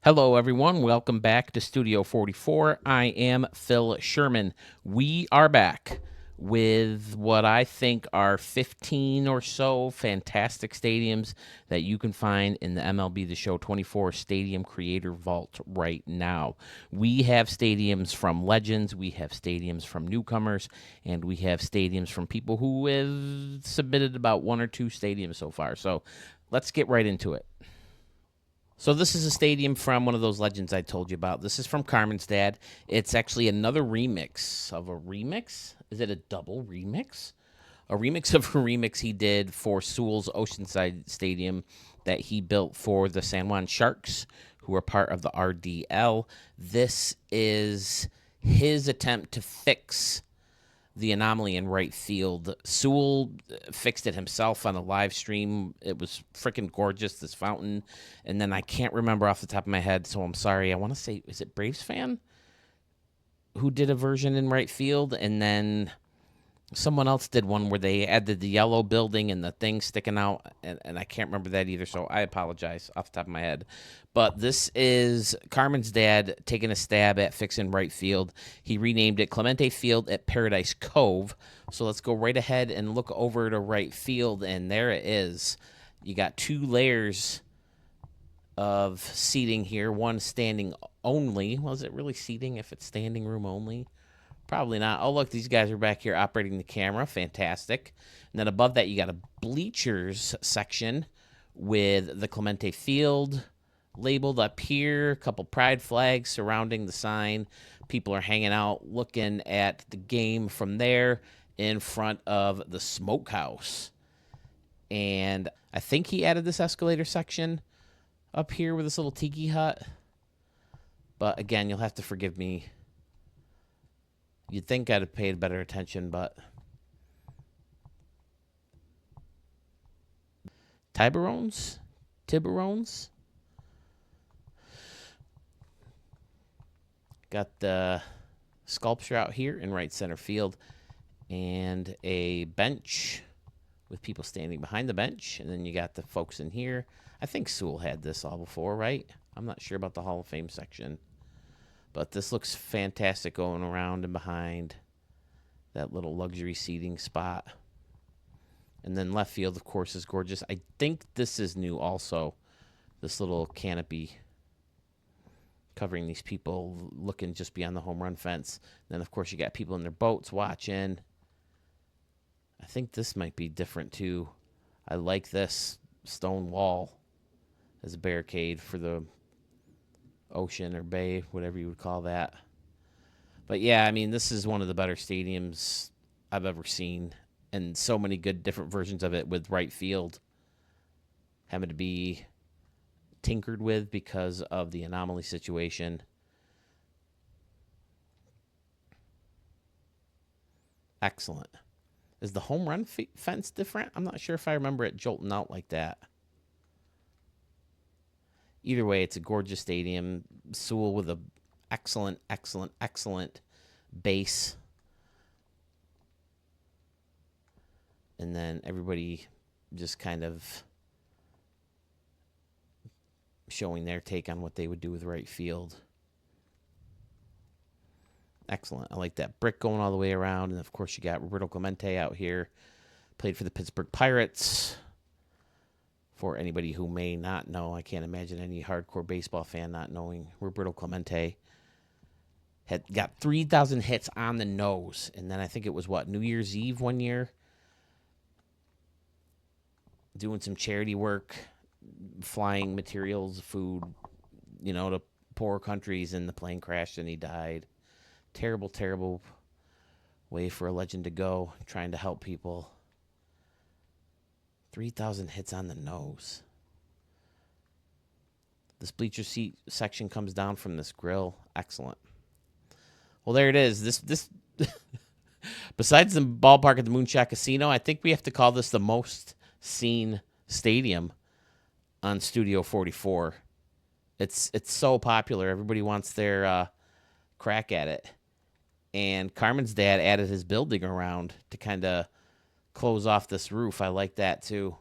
Hello, everyone. Welcome back to Studio 44. I am Phil Sherman. We are back with what I think are 15 or so fantastic stadiums that you can find in the MLB The Show 24 Stadium Creator Vault right now. We have stadiums from legends, we have stadiums from newcomers, and we have stadiums from people who have submitted about one or two stadiums so far. So let's get right into it. So this is a stadium from one of those legends I told you about. This is from Carmen's dad. It's actually another remix of a remix. Is it a double remix? A remix of a remix he did for Sewell's Oceanside Stadium that he built for the San Juan Sharks, who are part of the RDL. This is his attempt to fix the anomaly in right field. Sewell fixed it himself on a live stream. It was freaking gorgeous, this fountain. And then I can't remember off the top of my head, so I'm sorry. I want to say, is it Braves fan who did a version in right field? And then someone else did one where they added the yellow building and the thing sticking out, and I can't remember that either, so I apologize off the top of my head. But this is Carmen's dad taking a stab at fixing right field. He renamed it Clemente Field at Paradise Cove. So let's go right ahead and look over to right field, and there it is. You got two layers of seating here, one standing only. Well, is it really seating if it's standing room only? Probably not. Oh, look, these guys are back here operating the camera. Fantastic. And then above that, you got a bleachers section with the Clemente Field labeled up here. A couple pride flags surrounding the sign. People are hanging out, looking at the game from there in front of the smokehouse. And I think he added this escalator section up here with this little tiki hut. But again, you'll have to forgive me. You'd think I'd have paid better attention, but Tiburones? Got the sculpture out here in right center field and a bench with people standing behind the bench. And then you got the folks in here. I think Sewell had this all before, right? I'm not sure about the Hall of Fame section. But this looks fantastic going around and behind that little luxury seating spot. And then left field, of course, is gorgeous. I think this is new also. This little canopy covering these people looking just beyond the home run fence. And then, of course, you got people in their boats watching. I think this might be different, too. I like this stone wall as a barricade for the ocean or bay, whatever you would call that. But yeah, I mean, this is one of the better stadiums I've ever seen, and so many good different versions of it with right field having to be tinkered with because of the anomaly situation. Excellent. Is the home run fence different? I'm not sure if I remember it jolting out like that. Either way, it's a gorgeous stadium. Sewell with a excellent base. And then everybody just kind of showing their take on what they would do with right field. Excellent. I like that brick going all the way around. And, of course, you got Roberto Clemente out here. Played for the Pittsburgh Pirates. For anybody who may not know, I can't imagine any hardcore baseball fan not knowing Roberto Clemente. Had got 3,000 hits on the nose. And then I think it was, New Year's Eve one year? Doing some charity work, flying materials, food, to poor countries, and the plane crashed and he died. Terrible, terrible way for a legend to go, trying to help people. 3,000 hits on the nose. This bleacher seat section comes down from this grill. Excellent. Well, there it is. This besides the ballpark at the Moonshot Casino, I think we have to call this the most seen stadium on Studio 44. It's so popular. Everybody wants their crack at it. And Carmen's dad added his building around to kind of close off this roof. I like that too.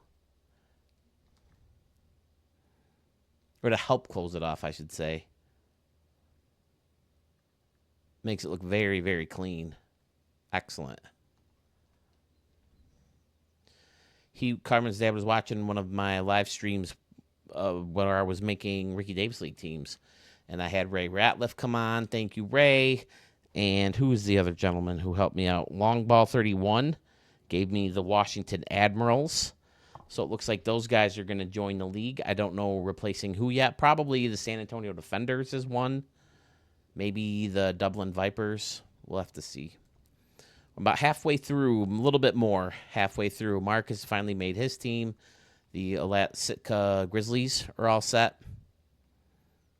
or to help close it off, I should say. Makes it look very, very clean. Excellent. Carmen's dad was watching one of my live streams where I was making Ricky Davis League teams. And I had Ray Ratliff come on. Thank you, Ray. And who was the other gentleman who helped me out? Longball 31 gave me the Washington Admirals. So it looks like those guys are going to join the league. I don't know replacing who yet. Probably the San Antonio Defenders is one. Maybe the Dublin Vipers. We'll have to see. I'm about halfway through, a little bit more halfway through. Mark has finally made his team. The Alat Sitka Grizzlies are all set.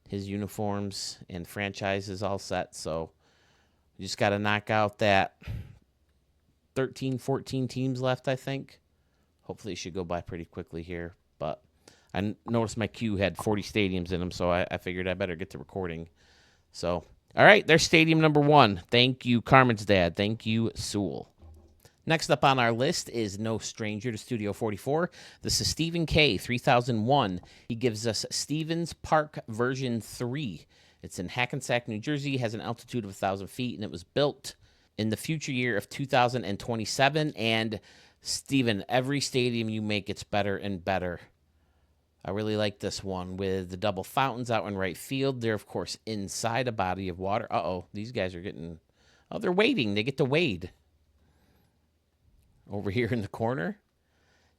His uniforms and franchise is all set. So you just got to knock out that 13, 14 teams left, I think. Hopefully it should go by pretty quickly here. But I noticed my queue had 40 stadiums in them, so I figured I better get to recording. So, all right, there's stadium number 1. Thank you, Carmen's dad. Thank you, Sewell. Next up on our list is no stranger to Studio 44. This is Stephen K, 3001. He gives us Stevens Park version 3. It's in Hackensack, New Jersey, has an altitude of 1,000 feet, and it was built in the future year of 2027. And Stephen, every stadium you make gets better and better. I really like this one with the double fountains out in right field. They're, of course, inside a body of water. Uh-oh, these guys are getting... Oh, they're wading. They get to wade. Over here in the corner.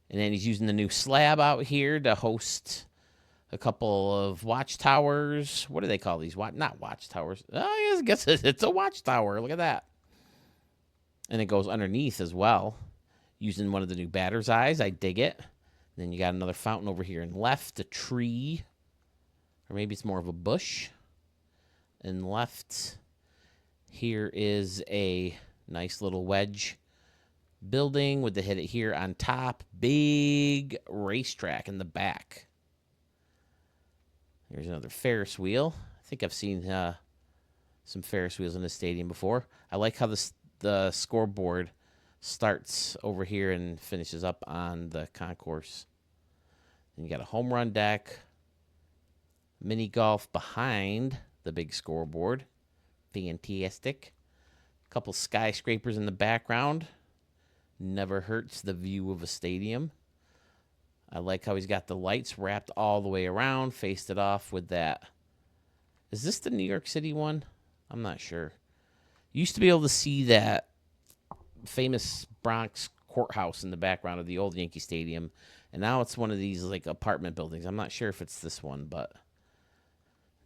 And then he's using the new slab out here to host a couple of watchtowers. What do they call these? Not watchtowers. I guess it's a watchtower. Look at that. And it goes underneath as well. Using one of the new batter's eyes. I dig it. And then you got another fountain over here and left. A tree. Or maybe it's more of a bush. And left. Here is a nice little wedge building with the hit it here on top. Big racetrack in the back. Here's another Ferris wheel. I think I've seen some Ferris wheels in this stadium before. I like how the scoreboard starts over here and finishes up on the concourse. And you got a home run deck. Mini golf behind the big scoreboard. Fantastic. A couple skyscrapers in the background. Never hurts the view of a stadium. I like how he's got the lights wrapped all the way around, faced it off with that. Is this the New York City one? I'm not sure. You used to be able to see that famous Bronx courthouse in the background of the old Yankee Stadium, and now it's one of these like apartment buildings. I'm not sure if it's this one, but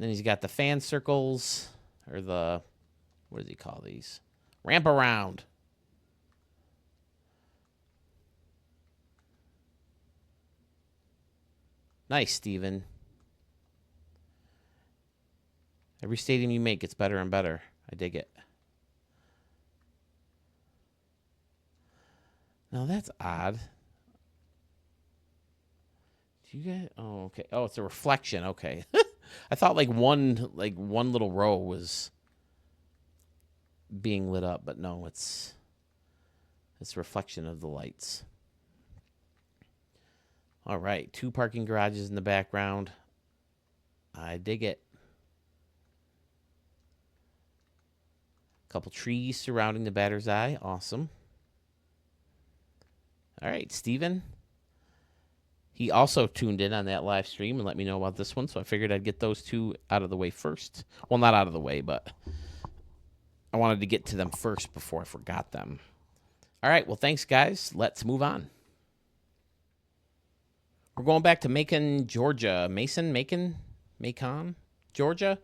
then he's got the fan circles, or the, what does he call these? Ramp around. Nice, Steven. Every stadium you make gets better and better. I dig it. Now that's odd. Do you guys? Oh, okay. Oh, it's a reflection. Okay. I thought like one little row was being lit up, but no, it's a reflection of the lights. All right, 2 parking garages in the background. I dig it. Couple trees surrounding the batter's eye. Awesome. All right, Steven. He also tuned in on that live stream and let me know about this one, so I figured I'd get those 2 out of the way first. Well, not out of the way, but I wanted to get to them first before I forgot them. All right, well, thanks, guys. Let's move on. We're going back to Macon, Georgia. Macon, Georgia.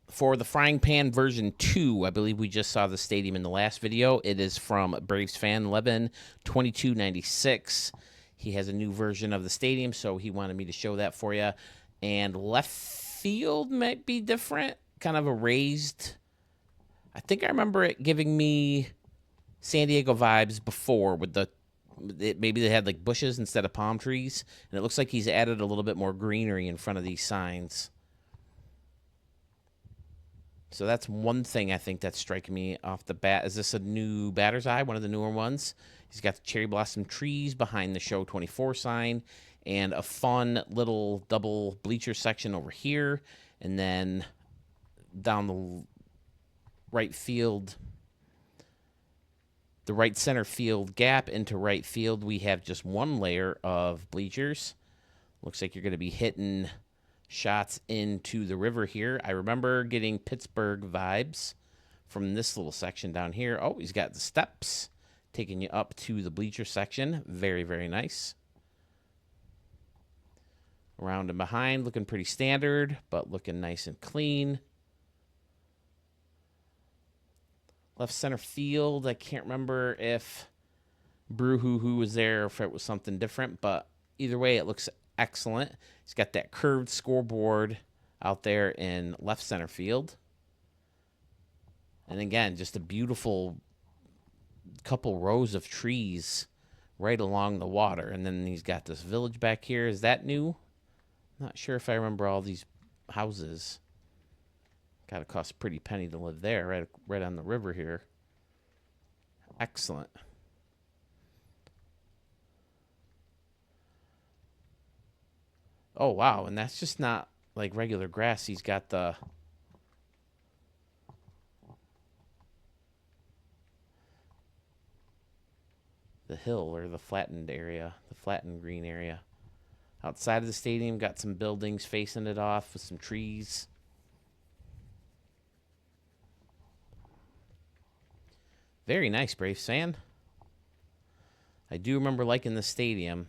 For the Frying Pan version 2, I believe we just saw the stadium in the last video. It is from Braves fan Levin 2296. He has a new version of the stadium, so he wanted me to show that for you. And left field might be different, kind of a raised. I think I remember it giving me San Diego vibes before with maybe they had like bushes instead of palm trees. And it looks like he's added a little bit more greenery in front of these signs. So that's one thing I think that's striking me off the bat. Is this a new batter's eye, one of the newer ones? He's got the cherry blossom trees behind the Show 24 sign and a fun little double bleacher section over here. And then down the right center field gap into right field, we have just one layer of bleachers. Looks like you're going to be hitting shots into the river here. I remember getting Pittsburgh vibes from this little section down here. Oh, he's got the steps taking you up to the bleacher section. Very, very nice. Around and behind, looking pretty standard, but looking nice and clean. Left center field, I can't remember if Brew Hoo Hoo was there or if it was something different, but either way, it looks excellent. He's got that curved scoreboard out there in left center field. And again, just a beautiful couple rows of trees right along the water. And then he's got this village back here. Is that new? Not sure if I remember all these houses. Gotta cost a pretty penny to live there, right on the river here. Excellent. Oh, wow. And that's just not like regular grass. He's got the hill or the flattened area, the flattened green area. Outside of the stadium, got some buildings facing it off with some trees. Very nice, Braves fan. I do remember liking the stadium.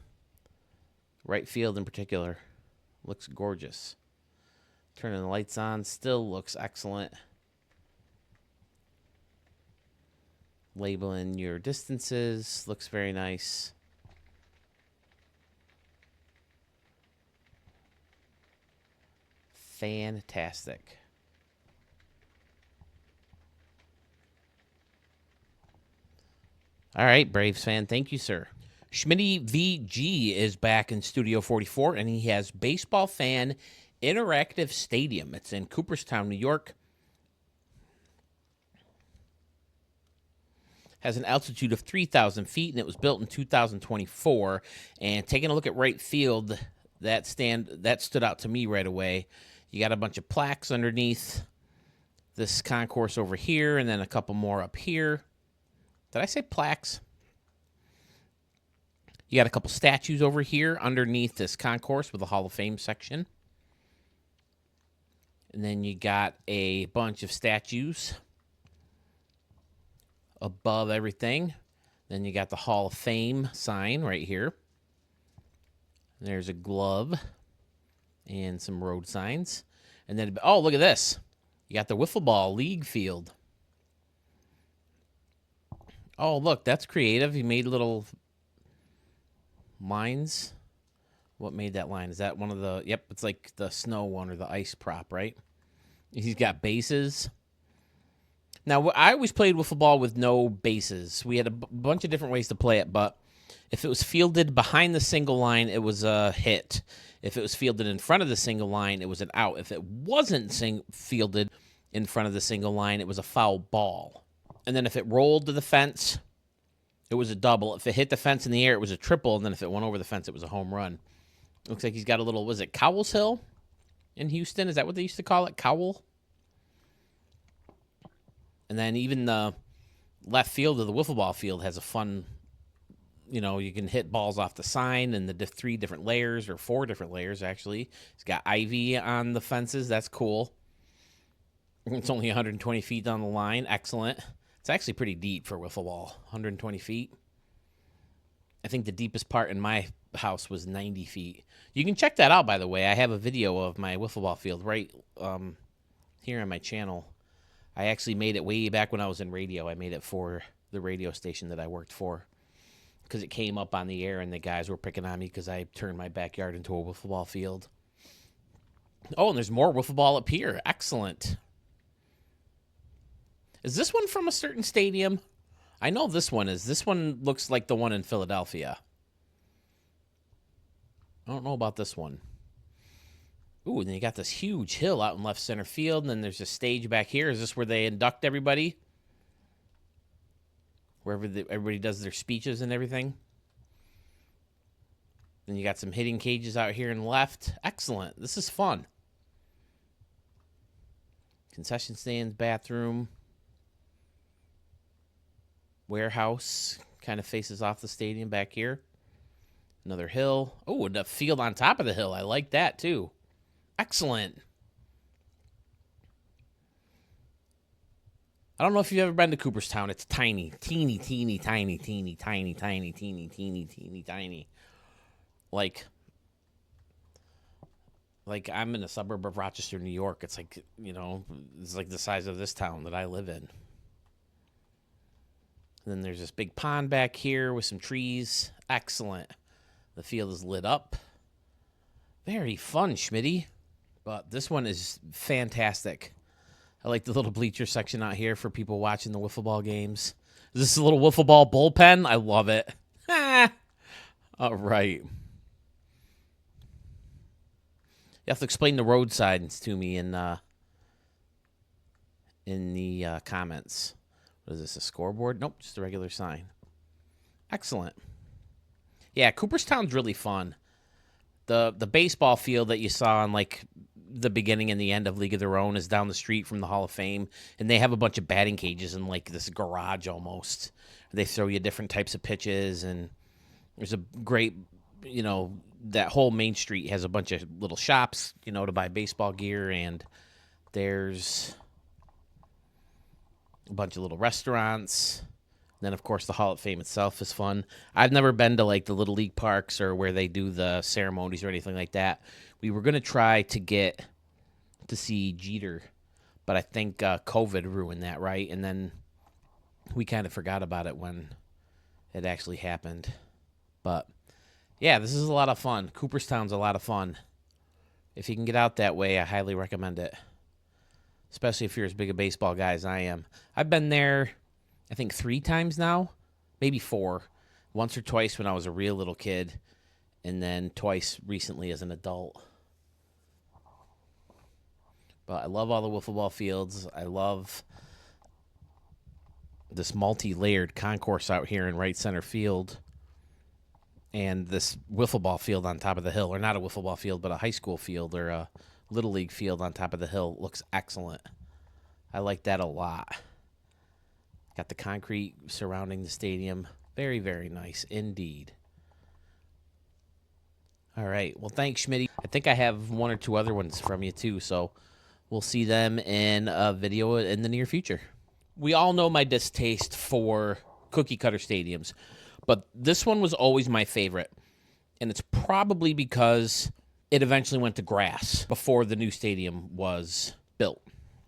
Right field in particular. Looks gorgeous. Turning the lights on, still looks excellent. Labeling your distances, looks very nice. Fantastic. All right, Braves fan, thank you, sir. Schmitty VG is back in Studio 44, and he has Baseball Fan Interactive Stadium. It's in Cooperstown, New York. Has an altitude of 3,000 feet, and it was built in 2024. And taking a look at right field, that stood out to me right away. You got a bunch of plaques underneath this concourse over here, and then a couple more up here. Did I say plaques? You got a couple statues over here underneath this concourse with a Hall of Fame section. And then you got a bunch of statues above everything. Then you got the Hall of Fame sign right here. There's a glove and some road signs. And then, oh, look at this. You got the wiffle ball league field. Oh, look, that's creative. He made little lines. What made that line? Is that one of the... Yep, it's like the snow one or the ice prop, right? He's got bases. Now, I always played wiffle ball with no bases. We had a bunch of different ways to play it, but if it was fielded behind the single line, it was a hit. If it was fielded in front of the single line, it was an out. If it wasn't fielded in front of the single line, it was a foul ball. And then if it rolled to the fence, it was a double. If it hit the fence in the air, it was a triple. And then if it went over the fence, it was a home run. Looks like he's got a little, was it Cowell's Hill in Houston? Is that what they used to call it? Cowell? And then even the left field of the wiffle ball field has a fun, you can hit balls off the sign and the 3 different layers, or 4 different layers, actually. It's got ivy on the fences. That's cool. It's only 120 feet down the line. Excellent. It's actually pretty deep for wiffle ball, 120 feet. I think the deepest part in my house was 90 feet. You can check that out, by the way. I have a video of my wiffle ball field right here on my channel. I actually made it way back when I was in radio. I made it for the radio station that I worked for because it came up on the air and the guys were picking on me because I turned my backyard into a wiffle ball field. Oh, and there's more wiffle ball up here. Excellent. Is this one from a certain stadium? I know this one is. This one looks like the one in Philadelphia. I don't know about this one. Ooh, and then you got this huge hill out in left center field, and then there's a stage back here. Is this where they induct everybody? wherever everybody does their speeches and everything. Then you got some hitting cages out here in the left. Excellent. This is fun. Concession stands, bathroom, warehouse kind of faces off the stadium back here. Another hill. Oh, and a field on top of the hill. I like that too. Excellent. I don't know if you've ever been to Cooperstown. It's tiny. Teeny, teeny, tiny, teeny, tiny, tiny, teeny, teeny, teeny, tiny. Like I'm in a suburb of Rochester, New York. It's like, it's like the size of this town that I live in. And then there's this big pond back here with some trees. Excellent. The field is lit up. Very fun, Schmitty. But this one is fantastic. I like the little bleacher section out here for people watching the wiffle ball games. Is this a little wiffle ball bullpen? I love it. All right. You have to explain the road signs to me in the comments. What is this, a scoreboard? Nope, just a regular sign. Excellent. Yeah, Cooperstown's really fun. The baseball field that you saw on like the beginning and the end of League of Their Own is down the street from the Hall of Fame, and they have a bunch of batting cages in like this garage almost. They throw you different types of pitches, and there's a great, that whole main street has a bunch of little shops, to buy baseball gear, and there's a bunch of little restaurants. And then, of course, the Hall of Fame itself is fun. I've never been to, like, the Little League parks or where they do the ceremonies or anything like that. We were going to try to get to see Jeter, but I think COVID ruined that, right? And then we kind of forgot about it when it actually happened. But, yeah, this is a lot of fun. Cooperstown's a lot of fun. If you can get out that way, I highly recommend it, especially if you're as big a baseball guy as I am. I've been there, I think 3 times now, maybe 4. Once or twice when I was a real little kid, and then twice recently as an adult. But I love all the wiffle ball fields. I love this multi-layered concourse out here in right center field. And this wiffle ball field on top of the hill, or not a wiffle ball field, but a high school field or a little league field on top of the hill looks excellent. I like that a lot. Got the concrete surrounding the stadium. Very, very nice indeed. All right. Well, thanks, Schmitty. I think I have 1 or 2 other ones from you, too, so we'll see them in a video in the near future. We all know my distaste for cookie-cutter stadiums, but this one was always my favorite, and it's probably because it eventually went to grass before the new stadium was built.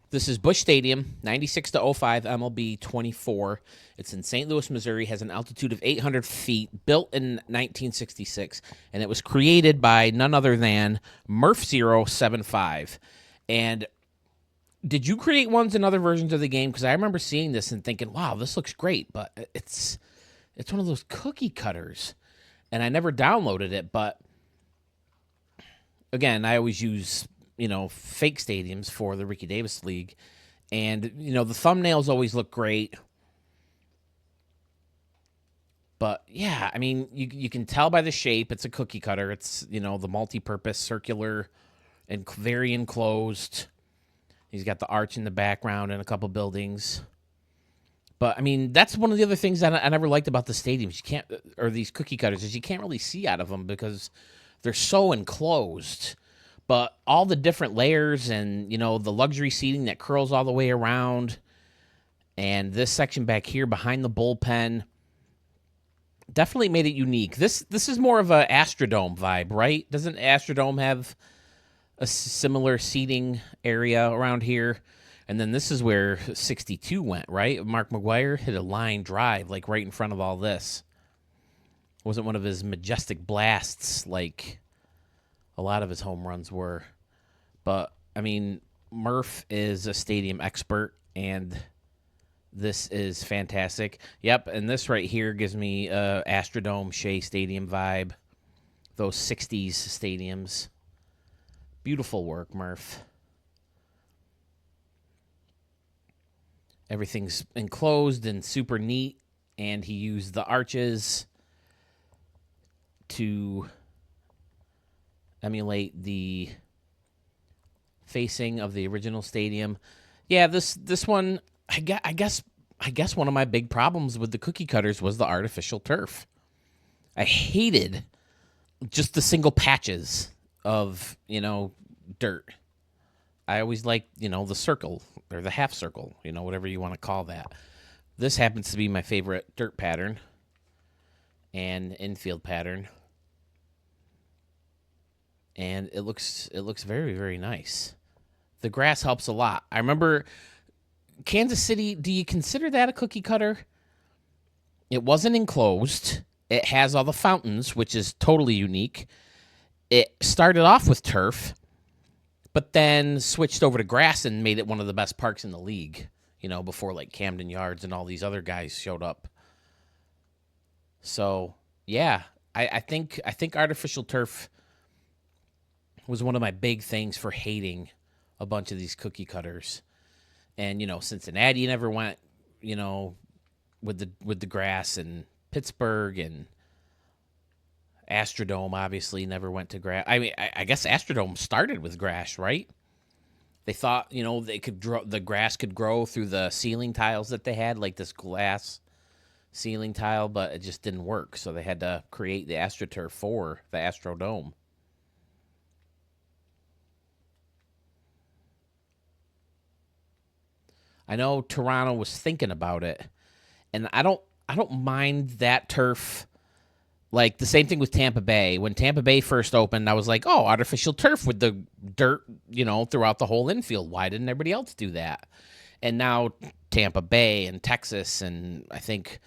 This is Busch Stadium, 96-05 MLB 24. It's in St. Louis, Missouri, has an altitude of 800 feet, built in 1966, and it was created by none other than Murph075. And did you create ones in other versions of the game? Because I remember seeing this and thinking, wow, this looks great, but it's one of those cookie cutters. And I never downloaded it, but again, I always use fake stadiums for the Ricky Davis League. And, the thumbnails always look great. But, yeah, I mean, you can tell by the shape it's a cookie cutter. It's, the multi-purpose, circular, and very enclosed. He's got the arch in the background and a couple buildings. But, I mean, that's one of the other things that I never liked about the stadiums. You can't, or these cookie cutters, is you can't really see out of them because they're so enclosed. But all the different layers and, the luxury seating that curls all the way around, and this section back here behind the bullpen definitely made it unique. This is more of a Astrodome vibe, right? Doesn't Astrodome have a similar seating area around here? And then this is where 62 went, right? Mark McGwire hit a line drive, like right in front of all this. It wasn't one of his majestic blasts like a lot of his home runs were. But, I mean, Murph is a stadium expert, and this is fantastic. Yep, and this right here gives me Astrodome, Shea Stadium vibe. Those 60s stadiums. Beautiful work, Murph. Everything's enclosed and super neat. and he used the arches to emulate the facing of the original stadium. Yeah, this one, I guess one of my big problems with the cookie cutters was the artificial turf. I hated just the single patches of, dirt. I always liked, the circle or the half circle, whatever you want to call that. This happens to be my favorite dirt pattern and infield pattern. And it looks very, very nice. The grass helps a lot. I remember Kansas City, do you consider that a cookie cutter? It wasn't enclosed. It has all the fountains, which is totally unique. It started off with turf, but then switched over to grass and made it one of the best parks in the league, before like Camden Yards and all these other guys showed up. So, yeah, I think artificial turf was one of my big things for hating a bunch of these cookie cutters. And, Cincinnati never went, with the grass, and Pittsburgh and Astrodome obviously never went to grass. I mean, I guess Astrodome started with grass, right? They thought, the grass could grow through the ceiling tiles that they had, like this glass ceiling tile, but it just didn't work. So they had to create the AstroTurf for the Astrodome. I know Toronto was thinking about it, and I don't mind that turf. Like the same thing with Tampa Bay. When Tampa Bay first opened, I was like, "Oh, artificial turf with the dirt, throughout the whole infield. Why didn't everybody else do that?" And now Tampa Bay and Texas and I think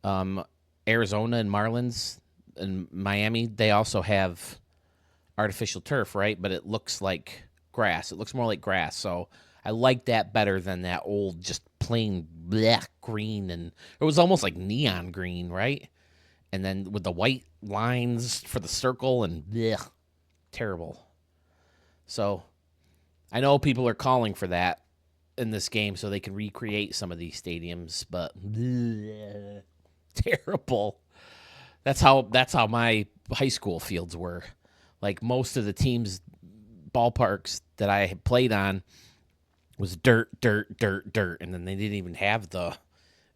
Arizona and Marlins and Miami, they also have artificial turf, right? But it looks like grass. It looks more like grass. So I like that better than that old just plain black green, and it was almost like neon green, right? And then with the white lines for the circle and blech, terrible. So I know people are calling for that in this game so they can recreate some of these stadiums, but bleh, terrible. That's how my high school fields were. Like most of the teams' ballparks that I had played on was dirt, and then they didn't even have the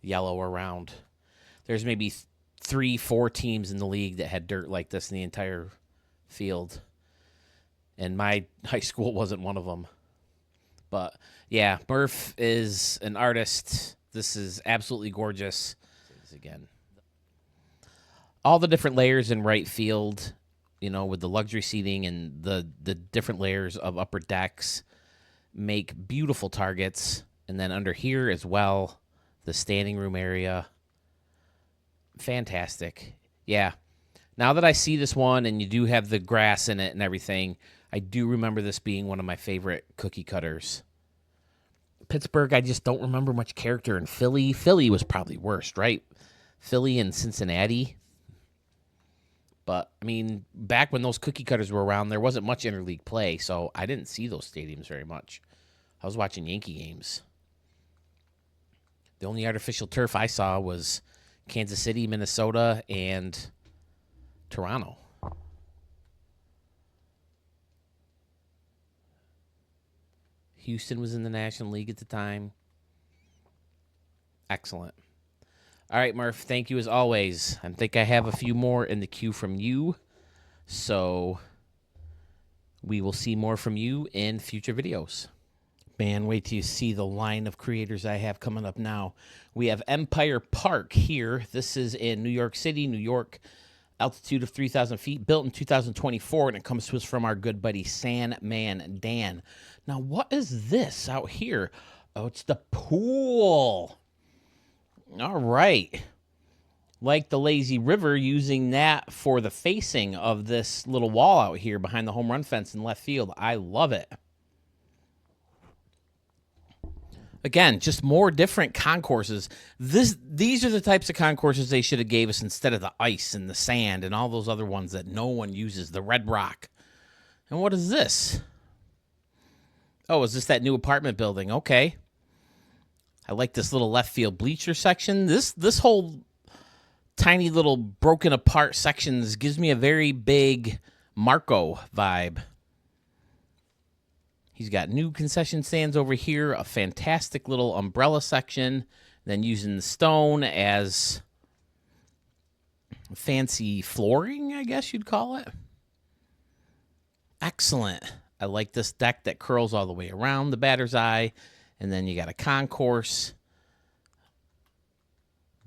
yellow around. There's maybe 3-4 teams in the league that had dirt like this in the entire field, and my high school wasn't one of them. But yeah, Murph is an artist. This is absolutely gorgeous. Again, all the different layers in right field, with the luxury seating and the different layers of upper decks, make beautiful targets. And then under here as well, the standing room area. Fantastic. Yeah. Now that I see this one and you do have the grass in it and everything, I do remember this being one of my favorite cookie cutters. Pittsburgh, I just don't remember much character. In Philly was probably worst, right? Philly and Cincinnati. But, I mean, back when those cookie cutters were around, there wasn't much interleague play, so I didn't see those stadiums very much. I was watching Yankee games. The only artificial turf I saw was Kansas City, Minnesota, and Toronto. Houston was in the National League at the time. Excellent. All right, Murph, thank you as always. I think I have a few more in the queue from you, so we will see more from you in future videos. Man, wait till you see the line of creators I have coming up now. We have Empire Park here. This is in New York City, New York, altitude of 3,000 feet, built in 2024, and it comes to us from our good buddy Sandman Dan. Now, what is this out here? Oh, it's the pool. All right. Like the lazy river, using that for the facing of this little wall out here behind the home run fence in left field. I love it. Again, just more different concourses. These are the types of concourses they should have gave us instead of the ice and the sand and all those other ones that no one uses, the red rock. And what is this? Oh, is this that new apartment building? Okay. I like this little left field bleacher section. This whole tiny little broken apart sections gives me a very big Marco vibe. He's got new concession stands over here, a fantastic little umbrella section, then using the stone as fancy flooring, I guess you'd call it. Excellent. I like this deck that curls all the way around the batter's eye, and then you got a concourse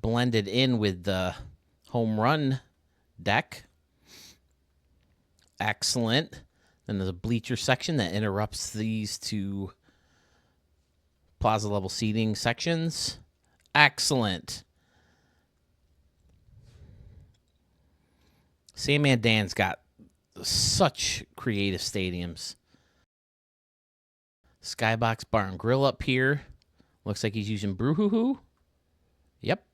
blended in with the home run deck. Excellent. Then there's a bleacher section that interrupts these two plaza level seating sections. Excellent. Sandman Dan's got such creative stadiums. Skybox Bar and Grill up here. Looks like he's using Brewhoo. Yep.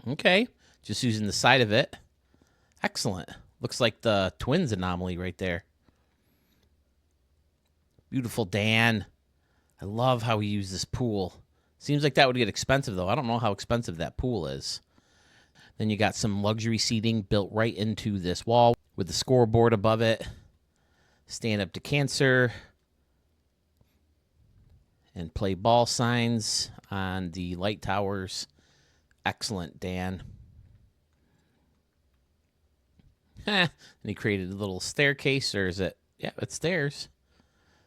Okay. Just using the side of it. Excellent. Looks like the Twins anomaly right there. Beautiful Dan. I love how he used this pool. Seems like that would get expensive, though. I don't know how expensive that pool is. Then you got some luxury seating built right into this wall with the scoreboard above it. Stand up to cancer. And play ball signs on the light towers. Excellent, Dan. And he created a little staircase, or is it? Yeah, it's stairs.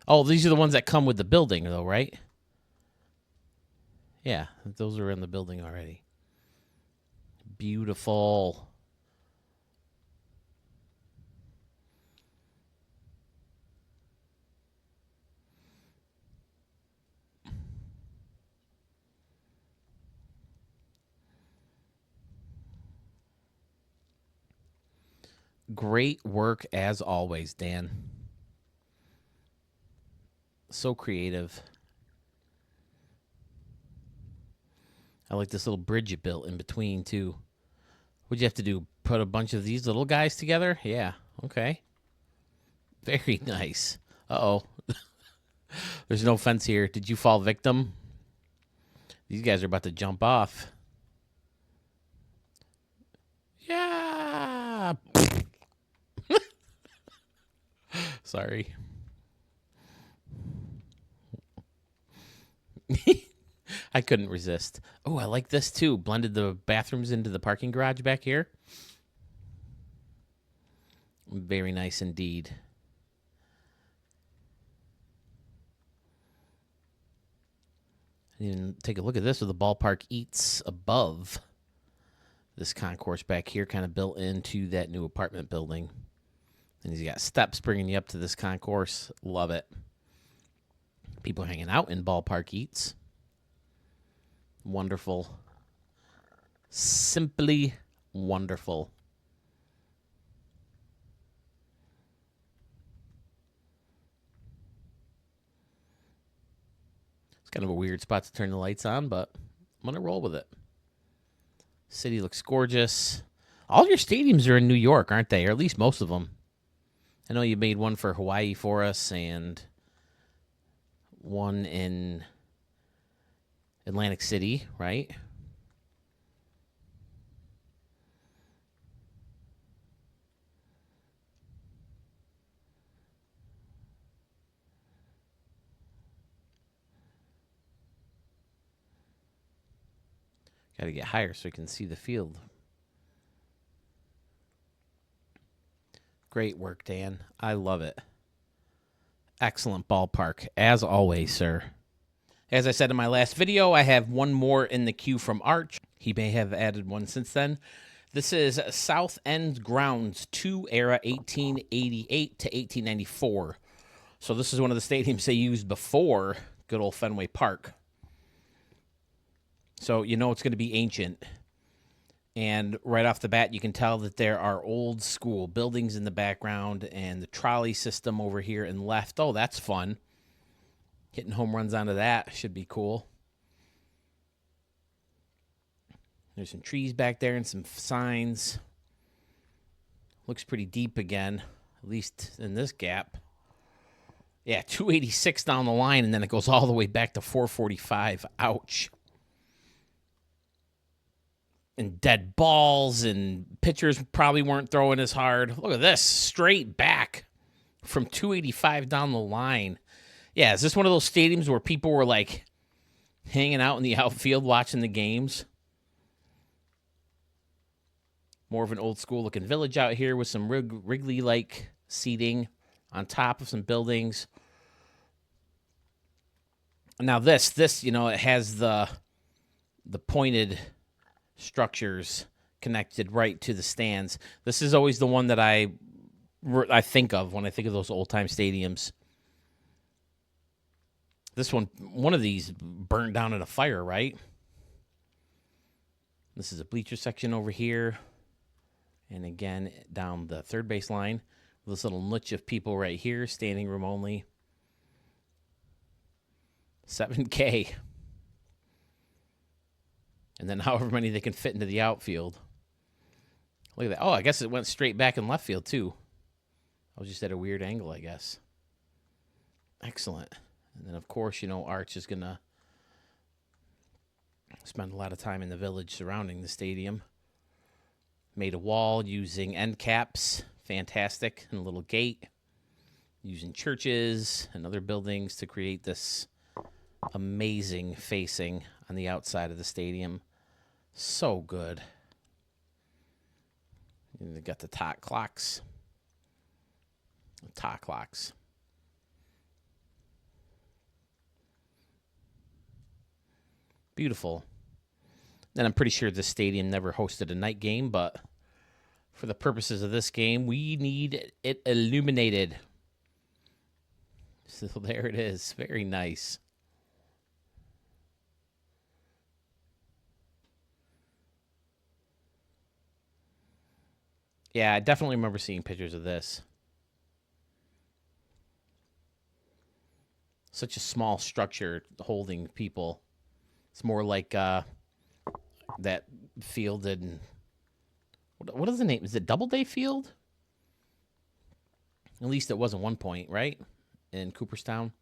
Oh, these are the ones that come with the building, though, right? Yeah, those are in the building already. Beautiful. Great work as always, Dan. So creative. I like this little bridge you built in between, too. What'd you have to do? Put a bunch of these little guys together? Yeah, okay. Very nice. Uh-oh. There's no fence here. Did you fall victim? These guys are about to jump off. Yeah. Sorry. I couldn't resist. Oh, I like this too. Blended the bathrooms into the parking garage back here. Very nice indeed. And take a look at this with the ballpark eats above this concourse back here, kind of built into that new apartment building. And he's got steps bringing you up to this concourse. Love it. People hanging out in ballpark eats. Wonderful. Simply wonderful. It's kind of a weird spot to turn the lights on, but I'm going to roll with it. City looks gorgeous. All your stadiums are in New York, aren't they? Or at least most of them. I know you made one for Hawaii for us and one in Atlantic City, right? Got to get higher so you can see the field. Great work, Dan. I love it. Excellent ballpark, as always, sir. As I said in my last video, I have one more in the queue from Arch. He may have added one since then. This is South End Grounds 2 era 1888 to 1894. So this is one of the stadiums they used before good old Fenway Park. So you know it's going to be ancient. And right off the bat, you can tell that there are old school buildings in the background and the trolley system over here and left. Oh, that's fun. Hitting home runs onto that should be cool. There's some trees back there and some signs. Looks pretty deep again, at least in this gap. Yeah, 286 down the line, and then it goes all the way back to 445. Ouch. and dead balls, and pitchers probably weren't throwing as hard. Look at this, straight back from 285 down the line. Yeah, is this one of those stadiums where people were like hanging out in the outfield watching the games? More of an old school looking village out here with some Wrigley-like seating on top of some buildings. Now this, it has the pointed structures connected right to the stands. This is always the one that I think of when I think of those old-time stadiums. This one of these burned down in a fire, right? This is a bleacher section over here. And again, down the third base line, this little niche of people right here, standing room only. 7K. And then however many they can fit into the outfield. Look at that. Oh, I guess it went straight back in left field, too. I was just at a weird angle, I guess. Excellent. And then, of course, Arch is going to spend a lot of time in the village surrounding the stadium. Made a wall using end caps. Fantastic. And a little gate. Using churches and other buildings to create this amazing facing on the outside of the stadium. So good. And they've got the tot clocks. Tot clocks. Beautiful. And I'm pretty sure this stadium never hosted a night game, but for the purposes of this game, we need it illuminated. So there it is. Very nice. Yeah, I definitely remember seeing pictures of this. Such a small structure holding people. It's more like that field in... What is the name? Is it Doubleday Field? At least it was at one point, right? In Cooperstown.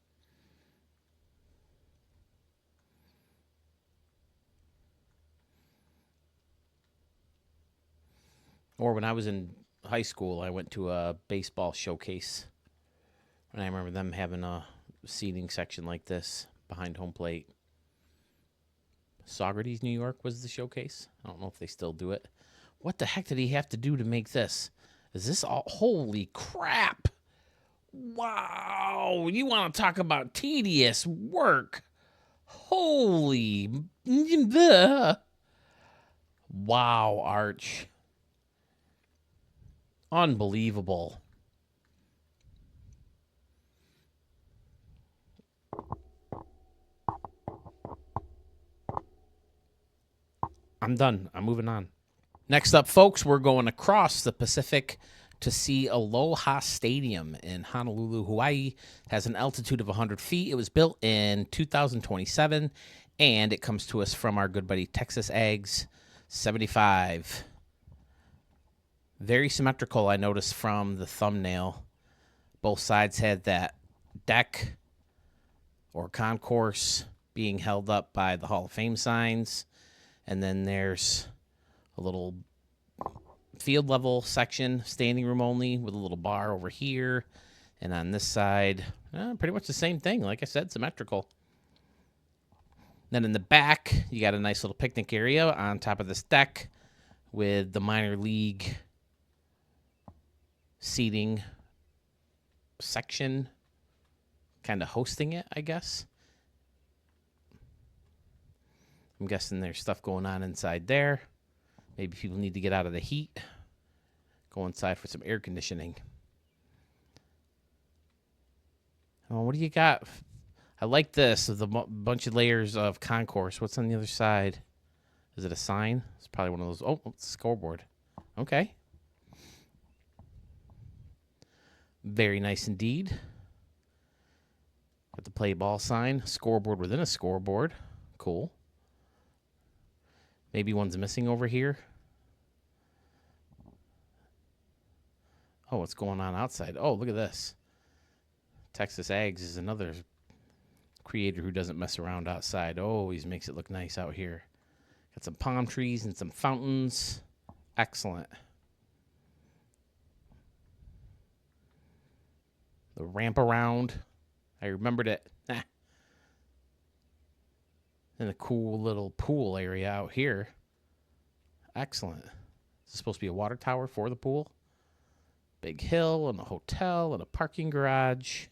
Or when I was in high school, I went to a baseball showcase. And I remember them having a seating section like this behind home plate. Saugerties, New York was the showcase. I don't know if they still do it. What the heck did he have to do to make this? Is this all... Holy crap. Wow. You want to talk about tedious work. Holy... Wow, Arch. Unbelievable. I'm done. I'm moving on. Next up, folks, we're going across the Pacific to see Aloha Stadium in Honolulu, Hawaii. It has an altitude of 100 feet. It was built in 2027, and it comes to us from our good buddy Texas Ags 75. Very symmetrical, I noticed from the thumbnail. Both sides had that deck or concourse being held up by the Hall of Fame signs. And then there's a little field level section, standing room only, with a little bar over here. And on this side, pretty much the same thing. Like I said, symmetrical. Then in the back, you got a nice little picnic area on top of this deck with the minor league seating section kind of hosting it, I guess. I'm guessing there's stuff going on inside there. Maybe people need to get out of the heat. Go inside for some air conditioning. Oh, what do you got? I like this. The bunch of layers of concourse. What's on the other side? Is it a sign? It's probably one of those. Oh, it's a scoreboard. Okay. Very nice indeed. Got the play ball sign. Scoreboard within a scoreboard. Cool. Maybe one's missing over here. Oh, what's going on outside? Oh, look at this. Texas Ags is another creator who doesn't mess around outside. Always makes it look nice out here. Got some palm trees and some fountains. Excellent. The ramp around. I remembered it. And a cool little pool area out here. Excellent. Is this supposed to be a water tower for the pool? Big hill and a hotel and a parking garage.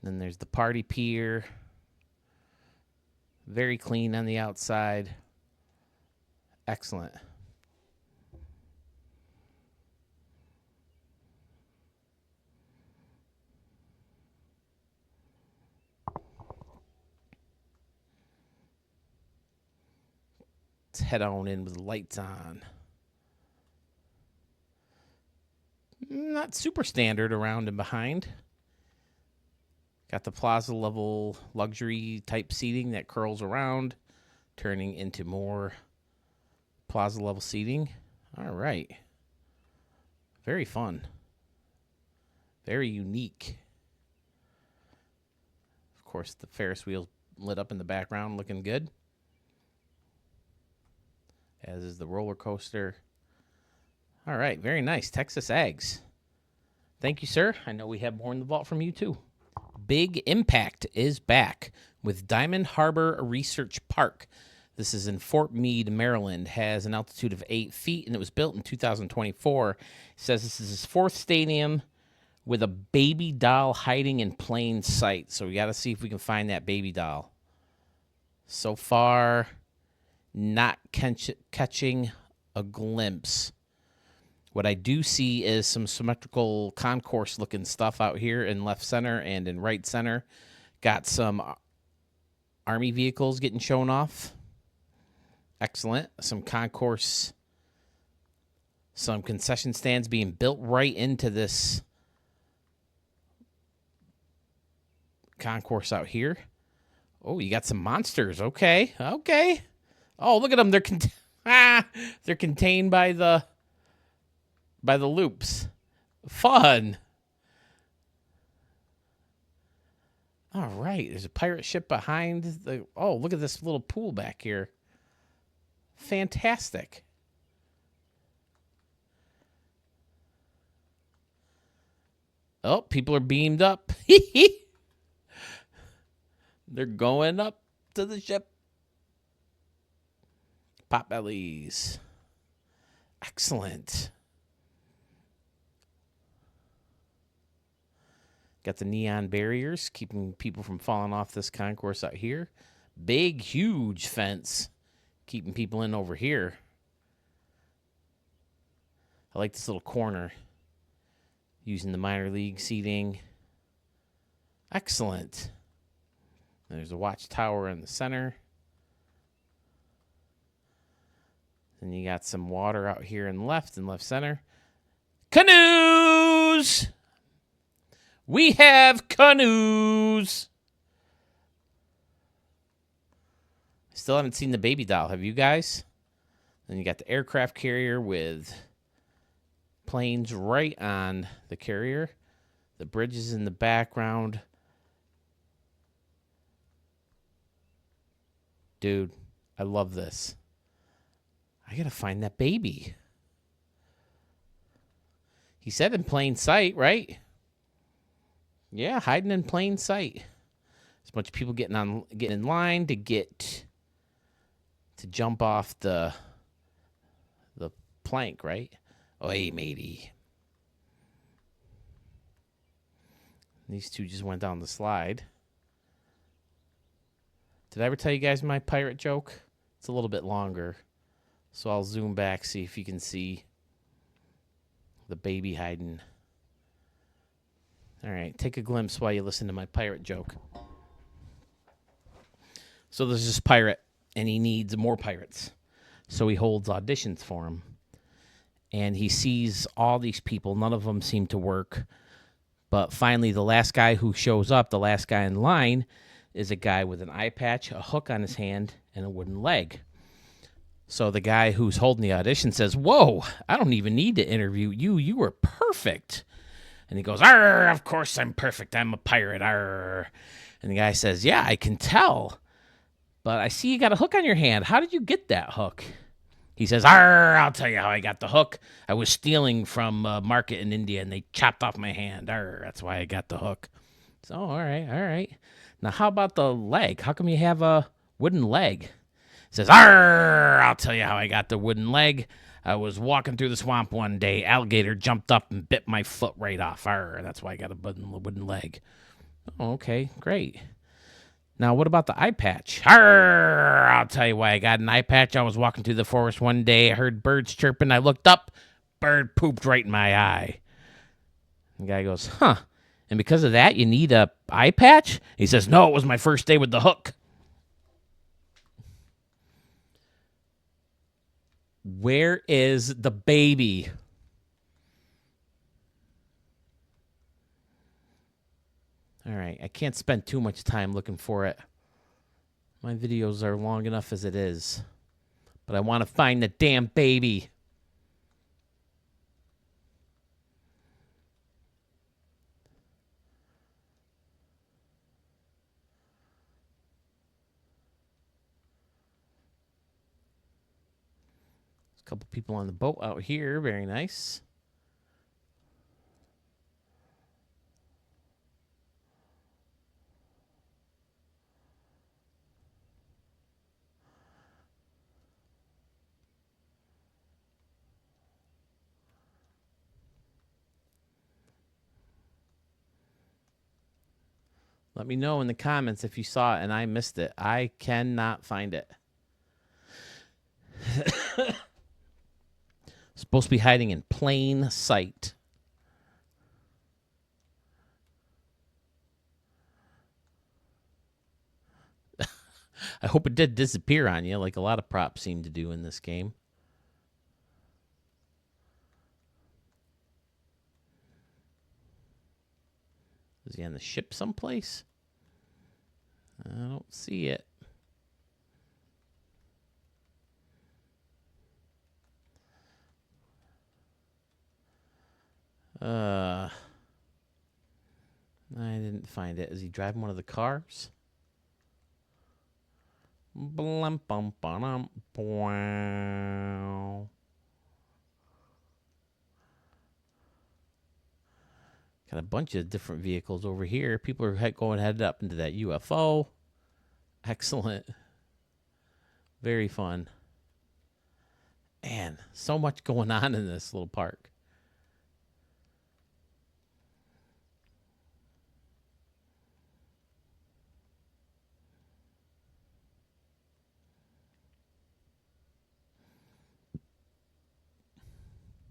Then there's the party pier. Very clean on the outside. Excellent. Let's head on in with the lights on. Not super standard around and behind. Got the plaza level luxury type seating that curls around, turning into more plaza level seating. All right. Very fun. Very unique. Of course, the Ferris wheel lit up in the background, looking good. As is the roller coaster. All right, very nice. Texas Ags. Thank you, sir. I know we have more in the vault from you, too. Big Impact is back with Diamond Harbor Research Park. This is in Fort Meade, Maryland. Has an altitude of 8 feet, and it was built in 2024. It says this is his 4th stadium with a baby doll hiding in plain sight. So we got to see if we can find that baby doll. So far, not catching a glimpse. What I do see is some symmetrical concourse looking stuff out here in left center and in right center. Got some Army vehicles getting shown off. Excellent. Some concourse, some concession stands being built right into this concourse out here. Oh, you got some monsters. Okay. Okay. Oh, look at them. They're contained by the loops. Fun. All right. There's a pirate ship behind the... Oh, look at this little pool back here. Fantastic. Oh, people are beamed up. They're going up to the ship. Potbellies. Excellent. Got the neon barriers keeping people from falling off this concourse out here. Big, huge fence keeping people in over here. I like this little corner using the minor league seating. Excellent. There's a watchtower in the center. Then you got some water out here in left and left center. Canoes! We have canoes! Still haven't seen the baby doll. Have you guys? Then you got the aircraft carrier with planes right on the carrier. The bridge is in the background. Dude, I love this. I gotta find that baby. He said in plain sight, right? Yeah, hiding in plain sight. There's a bunch of people getting in line to jump off the plank, right? Oh, hey, matey. These two just went down the slide. Did I ever tell you guys my pirate joke? It's a little bit longer. So I'll zoom back, see if you can see the baby hiding. All right, take a glimpse while you listen to my pirate joke. So there's this pirate, and he needs more pirates. So he holds auditions for them. And he sees all these people. None of them seem to work. But finally, the last guy who shows up, the last guy in line, is a guy with an eye patch, a hook on his hand, and a wooden leg. So the guy who's holding the audition says, "Whoa, I don't even need to interview you. You were perfect." And he goes, "Arr, of course I'm perfect. I'm a pirate. Arr." And the guy says, "Yeah, I can tell. But I see you got a hook on your hand. How did you get that hook?" He says, "Arr, I'll tell you how I got the hook. I was stealing from a market in India, and they chopped off my hand. Arr, that's why I got the hook." So, all right, all right. Now, how about the leg? How come you have a wooden leg? He says, "Arr, I'll tell you how I got the wooden leg. I was walking through the swamp one day. Alligator jumped up and bit my foot right off. Arr, that's why I got a wooden leg." Oh, okay, great. Now, what about the eye patch? Arr, I'll tell you why I got an eye patch. I was walking through the forest one day. I heard birds chirping. I looked up. Bird pooped right in my eye. The guy goes, "Huh. And because of that, you need a eye patch?" He says, "No, it was my first day with the hook." Where is the baby? All right, I can't spend too much time looking for it. My videos are long enough as it is. But I want to find the damn baby. There's a couple people on the boat out here. Very nice. Let me know in the comments if you saw it and I missed it. I cannot find it. Supposed to be hiding in plain sight. I hope it did disappear on you like a lot of props seem to do in this game. Is he on the ship someplace? I don't see it. I didn't find it. Is he driving one of the cars? Blum, bum, bum, wow. Got a bunch of different vehicles over here. People are headed up into that UFO. Excellent. Very fun. Man, so much going on in this little park.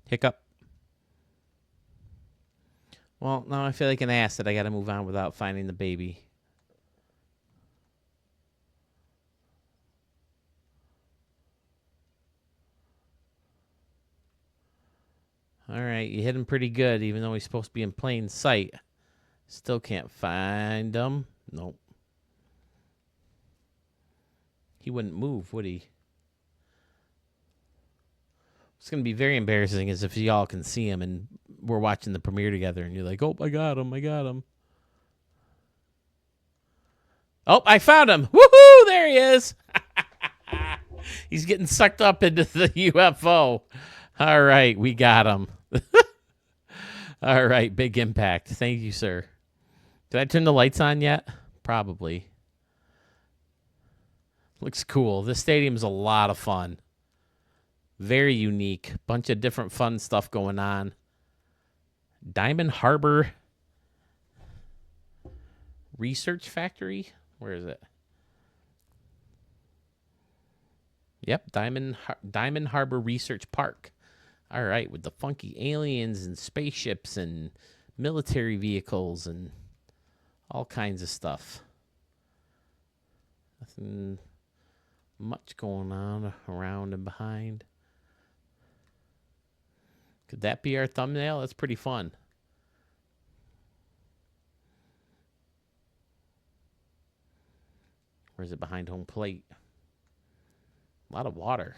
Hiccup. Well, now I feel like an ass that I got to move on without finding the baby. All right, you hit him pretty good, even though he's supposed to be in plain sight. Still can't find him. Nope. He wouldn't move, would he? It's going to be very embarrassing as if y'all can see him and we're watching the premiere together and you're like, "Oh, I got him. I got him." Oh, I found him. Woohoo! There he is. He's getting sucked up into the UFO. All right, we got him. All right, big impact. Thank you, sir. Did I turn the lights on yet? Probably. Looks cool. This stadium's a lot of fun. Very unique. Bunch of different fun stuff going on. Diamond Harbor Research Factory? Where is it? Yep, Diamond Harbor Research Park. All right, with the funky aliens and spaceships and military vehicles and all kinds of stuff. Nothing much going on around and behind. Could that be our thumbnail? That's pretty fun. Or is it behind home plate? A lot of water.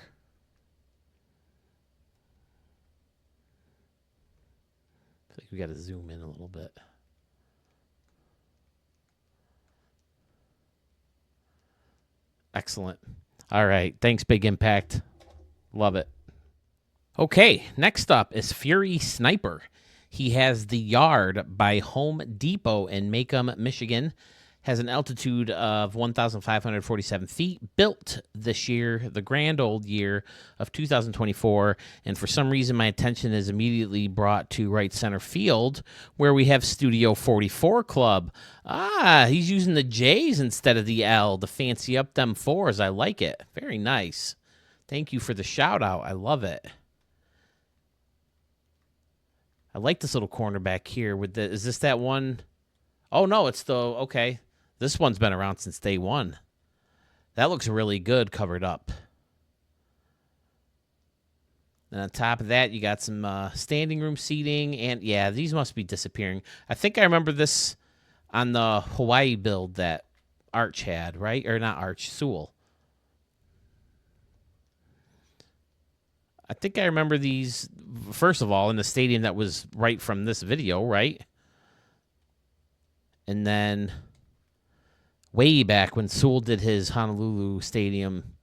I think we got to zoom in a little bit. Excellent. All right. Thanks, Big Impact. Love it. Okay, next up is Fury Sniper. He has the Yard by Home Depot in Macomb, Michigan. Has an altitude of 1,547 feet. Built this year, the grand old year of 2024. And for some reason, my attention is immediately brought to right center field, where we have Studio 44 Club. Ah, he's using the J's instead of the L to fancy up them fours. I like it. Very nice. Thank you for the shout out. I love it. I like this little corner back here with the. Is this that one? Oh no, it's the okay. This one's been around since day one. That looks really good covered up. And on top of that, you got some standing room seating, and yeah, these must be disappearing. I think I remember this on the Hawaii build that Arch had, right? Or not Arch, Sewell. I think I remember these, first of all, in the stadium that was right from this video, right? And then way back when Sewell did his Honolulu Stadium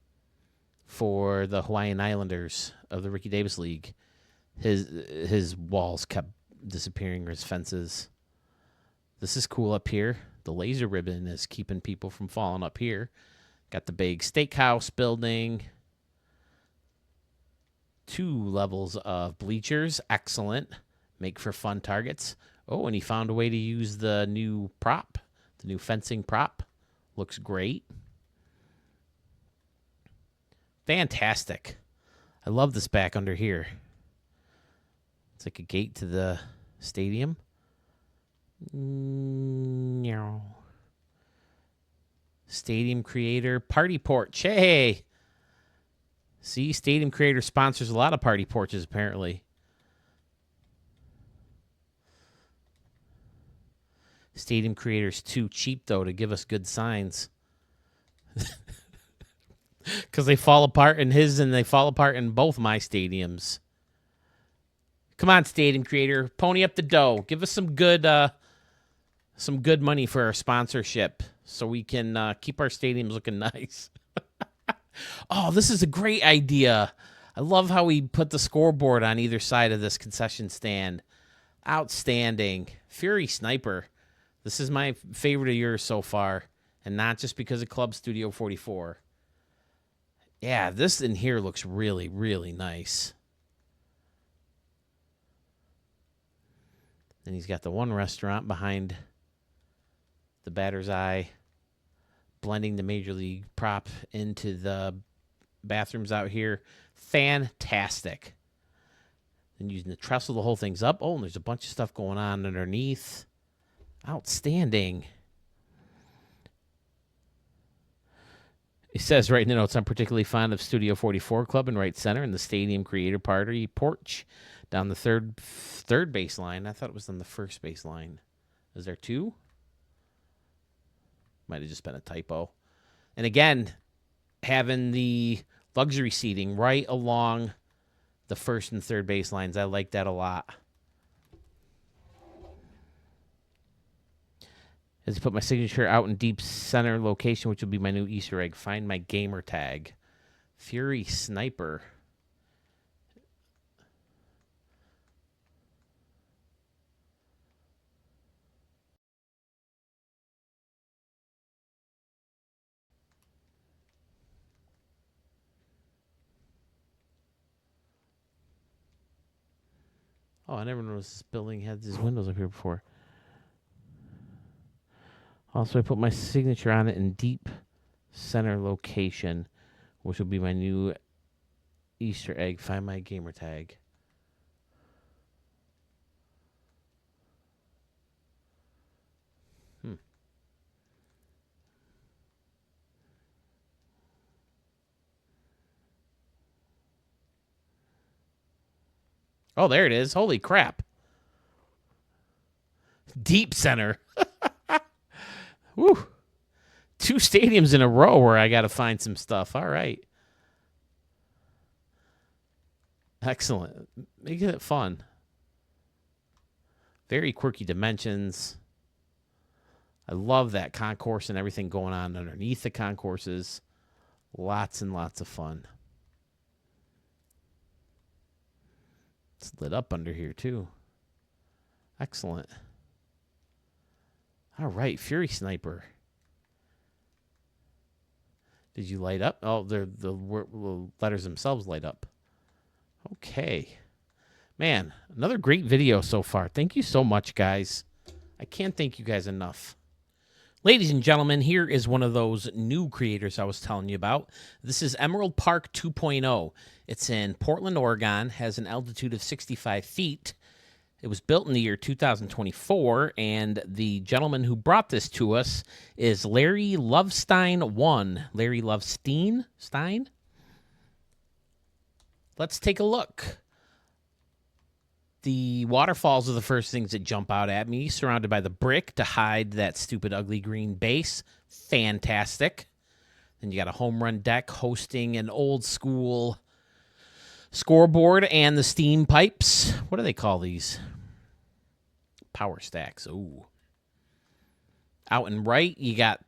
for the Hawaiian Islanders of the Ricky Davis League, his walls kept disappearing, or his fences. This is cool up here. The laser ribbon is keeping people from falling up here. Got the big steakhouse building. 2 levels of bleachers. Excellent. Make for fun targets. Oh, and he found a way to use the new prop, the new fencing prop. Looks great. Fantastic. I love this back under here. It's like a gate to the stadium. Stadium creator, party porch. Hey! See, Stadium Creator sponsors a lot of party porches, apparently. Stadium Creator's too cheap, though, to give us good signs. Because they fall apart in his and they fall apart in both my stadiums. Come on, Stadium Creator. Pony up the dough. Give us some good money for our sponsorship so we can keep our stadiums looking nice. Oh, this is a great idea. I love how we put the scoreboard on either side of this concession stand. Outstanding. Fury Sniper. This is my favorite of yours so far, and not just because of Club Studio 44. Yeah, this in here looks really, really nice. And he's got the one restaurant behind the batter's eye, blending the Major League prop into the bathrooms out here. Fantastic. And using the trestle, the whole thing's up. Oh, and there's a bunch of stuff going on underneath. Outstanding. He says right in the notes, I'm particularly fond of Studio 44 Club in right center and the Stadium Creator Party porch down the third baseline. I thought it was on the first baseline. Is there 2? Might have just been a typo. And again, having the luxury seating right along the first and third baselines. I like that a lot. As I put my signature out in deep center location, which will be my new Easter egg. Find my gamer tag. Fury Sniper. Oh, I never noticed this building had these windows up here before. Also, I put my signature on it in deep center location, which will be my new Easter egg. Find my gamer tag. Oh, there it is. Holy crap. Deep center. Woo. 2 stadiums in a row where I got to find some stuff. All right. Excellent. Making it fun. Very quirky dimensions. I love that concourse and everything going on underneath the concourses. Lots and lots of fun. It's lit up under here, too. Excellent. All right, Fury Sniper. Did you light up? Oh, the letters themselves light up. Okay. Man, another great video so far. Thank you so much, guys. I can't thank you guys enough. Ladies and gentlemen, here is one of those new creators I was telling you about. This is Emerald Park 2.0. It's in Portland, Oregon, has an altitude of 65 feet. It was built in the year 2024, and the gentleman who brought this to us is Larry Lovestein 1. Larry Lovestein? Stein? Let's take a look. The waterfalls are the first things that jump out at me, surrounded by the brick to hide that stupid ugly green base. Fantastic. Then you got a home run deck hosting an old school scoreboard and the steam pipes. What do they call these? Power stacks. Ooh. Out and right, you got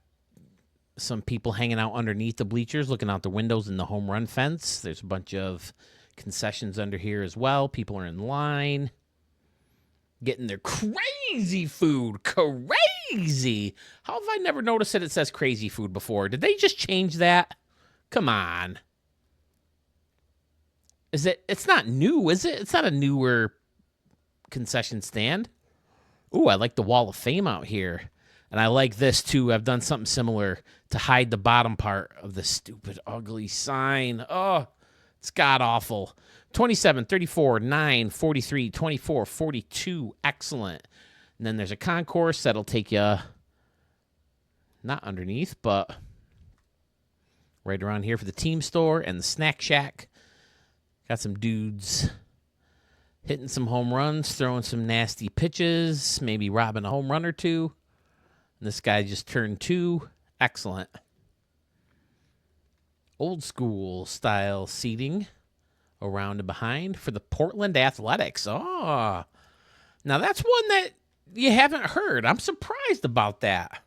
some people hanging out underneath the bleachers, looking out the windows in the home run fence. There's a bunch of concessions under here as well. People are in line getting their crazy food. Crazy. How have I never noticed that it says crazy food before? Did they just change that? Come on. It's not new, is it? It's not a newer concession stand. Ooh, I like the Wall of Fame out here. And I like this, too. I've done something similar to hide the bottom part of the stupid, ugly sign. Oh, it's god-awful. 27, 34, 9, 43, 24, 42. Excellent. And then there's a concourse that'll take you not underneath, but right around here for the team store and the snack shack. Got some dudes hitting some home runs, throwing some nasty pitches, maybe robbing a home run or two. And this guy just turned 2. Excellent. Old school style seating around and behind for the Portland Athletics. Oh, now that's one that you haven't heard. I'm surprised about that.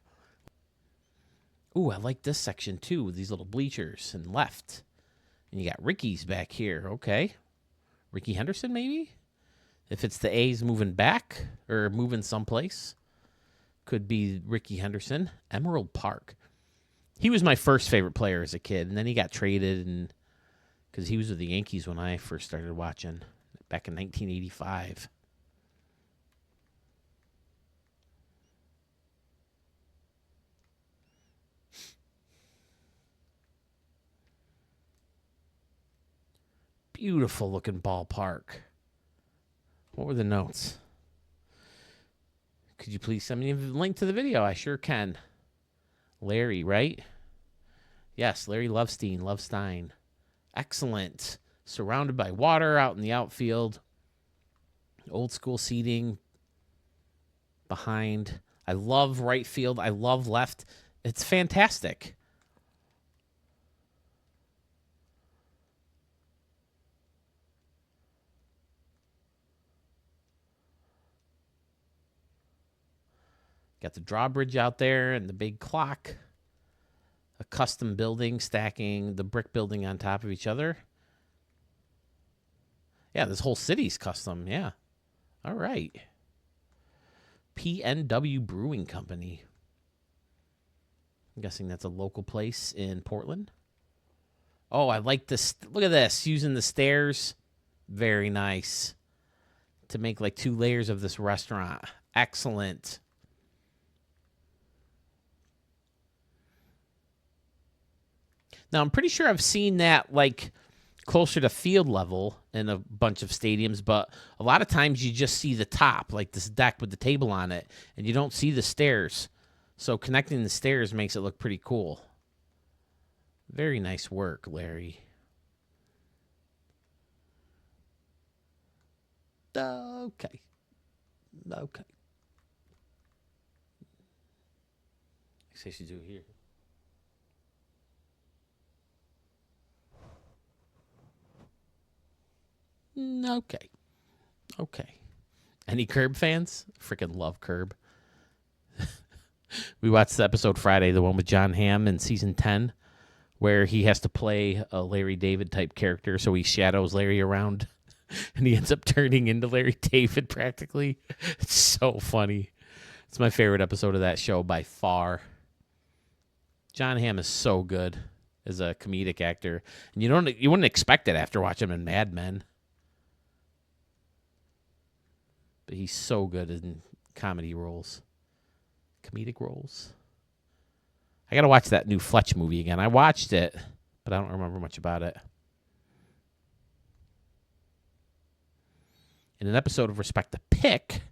Ooh, I like this section too with these little bleachers and left. And you got Ricky's back here. Okay. Ricky Henderson, maybe? If it's the A's moving back or moving someplace. Could be Ricky Henderson. Emerald Park. He was my first favorite player as a kid, and then he got traded and because he was with the Yankees when I first started watching back in 1985. Beautiful looking ballpark. What were the notes? Could you please send me a link to the video? I sure can. Larry, right? Yes, Larry Lovestein. Excellent. Surrounded by water out in the outfield. Old school seating behind. I love right field. I love left. It's fantastic. Got the drawbridge out there and the big clock. A custom building stacking the brick building on top of each other. Yeah, this whole city's custom. Yeah. All right. PNW Brewing Company. I'm guessing that's a local place in Portland. Oh, I like this. Look at this. Using the stairs. Very nice. To make like 2 layers of this restaurant. Excellent. Now, I'm pretty sure I've seen that like closer to field level in a bunch of stadiums, but a lot of times you just see the top, like this deck with the table on it, and you don't see the stairs. So connecting the stairs makes it look pretty cool. Very nice work, Larry. Okay. I say she do it here. Okay. Any Curb fans? Freaking love Curb. We watched the episode Friday, the one with John Hamm in season 10, where he has to play a Larry David type character, so he shadows Larry around, and he ends up turning into Larry David practically. It's so funny. It's my favorite episode of that show by far. John Hamm is so good as a comedic actor, and you wouldn't expect it after watching him in Mad Men, but he's so good in comedy roles. Comedic roles. I gotta watch that new Fletch movie again. I watched it, but I don't remember much about it. In an episode of Respect the Pick,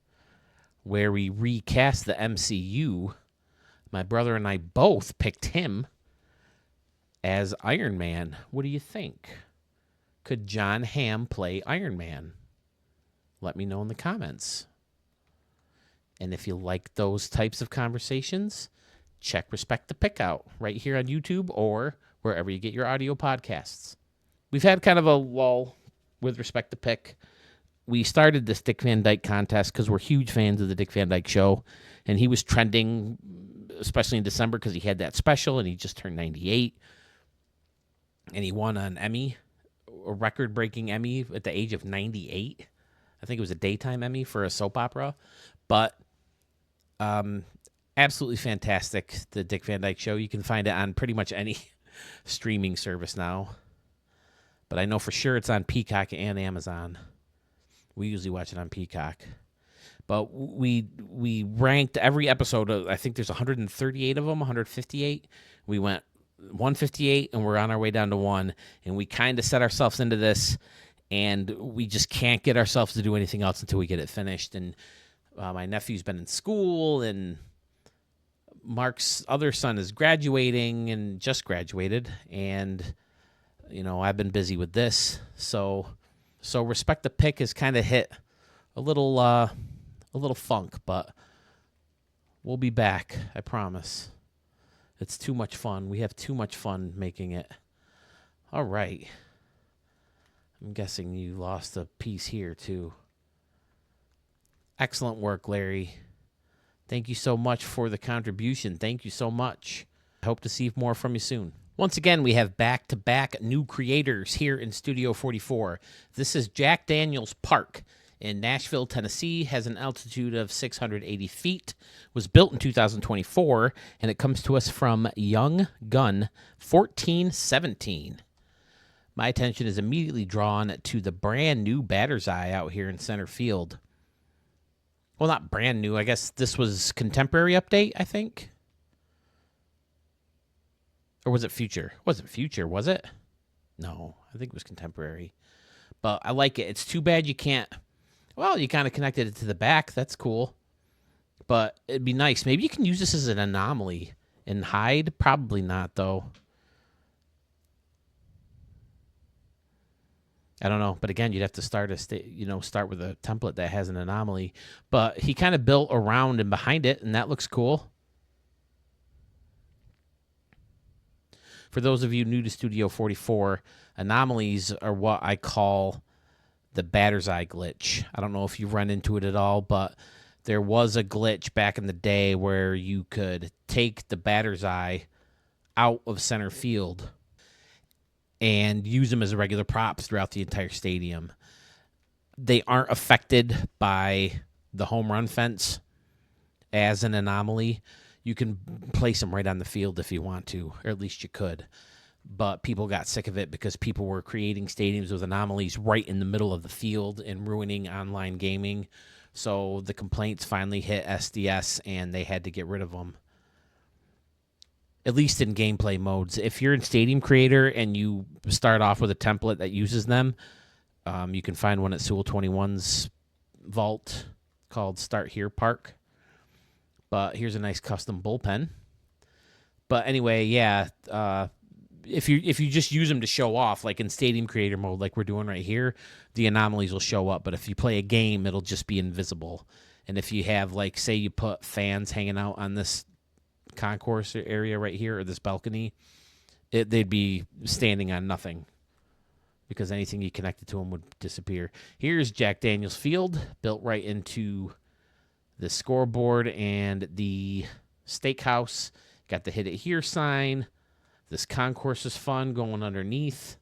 where we recast the MCU, my brother and I both picked him as Iron Man. What do you think? Could John Hamm play Iron Man? Let me know in the comments. And if you like those types of conversations, check Respect the Pick out right here on YouTube or wherever you get your audio podcasts. We've had kind of a lull with Respect the Pick. We started this Dick Van Dyke contest because we're huge fans of the Dick Van Dyke Show, and he was trending, especially in December because he had that special, and he just turned 98, and he won an Emmy, a record-breaking Emmy at the age of 98. I think it was a daytime Emmy for a soap opera, but absolutely fantastic, the Dick Van Dyke Show. You can find it on pretty much any streaming service now, but I know for sure it's on Peacock and Amazon. We usually watch it on Peacock. But we ranked every episode. I think there's 138 of them, 158. We went 158, and we're on our way down to 1. And we kind of set ourselves into this, and we just can't get ourselves to do anything else until we get it finished. And my nephew's been in school, and Mark's other son is graduating and just graduated. And, I've been busy with this. So Respect the Pick has kind of hit a little funk, but we'll be back, I promise. It's too much fun. We have too much fun making it. All right. I'm guessing you lost a piece here, too. Excellent work, Larry. Thank you so much for the contribution. Thank you so much. I hope to see more from you soon. Once again, we have back-to-back new creators here in Studio 44. This is Jack Daniels Park in Nashville, Tennessee, has an altitude of 680 feet, was built in 2024, and it comes to us from Young Gun 1417. My attention is immediately drawn to the brand new batter's eye out here in center field. Well, not brand new. I guess this was contemporary update, I think. Or was it future? It wasn't future, was it? No, I think it was contemporary. But I like it. It's too bad you can't. Well, you kind of connected it to the back. That's cool. But it'd be nice. Maybe you can use this as an anomaly and hide. Probably not, though. I don't know. But again, you'd have to start with a template that has an anomaly. But he kind of built around and behind it, and that looks cool. For those of you new to Studio 44, anomalies are what I call the batter's eye glitch. I don't know if you've run into it at all, but there was a glitch back in the day where you could take the batter's eye out of center field and use them as a regular prop throughout the entire stadium. They aren't affected by the home run fence as an anomaly. You can place them right on the field if you want to, or at least you could. But people got sick of it because people were creating stadiums with anomalies right in the middle of the field and ruining online gaming. So the complaints finally hit SDS, and they had to get rid of them, at least in gameplay modes. If you're in Stadium Creator and you start off with a template that uses them, you can find one at Sewell 21's vault called Start Here Park. But here's a nice custom bullpen. But anyway, yeah, if you just use them to show off, like in Stadium Creator mode, like we're doing right here, the anomalies will show up. But if you play a game, it'll just be invisible. And if you have, like, say you put fans hanging out on this concourse area right here, or this balcony, they'd be standing on nothing because anything you connected to them would disappear. Here's Jack Daniels Field, built right into the scoreboard and the steakhouse. Got the Hit It Here sign. This concourse is fun going underneath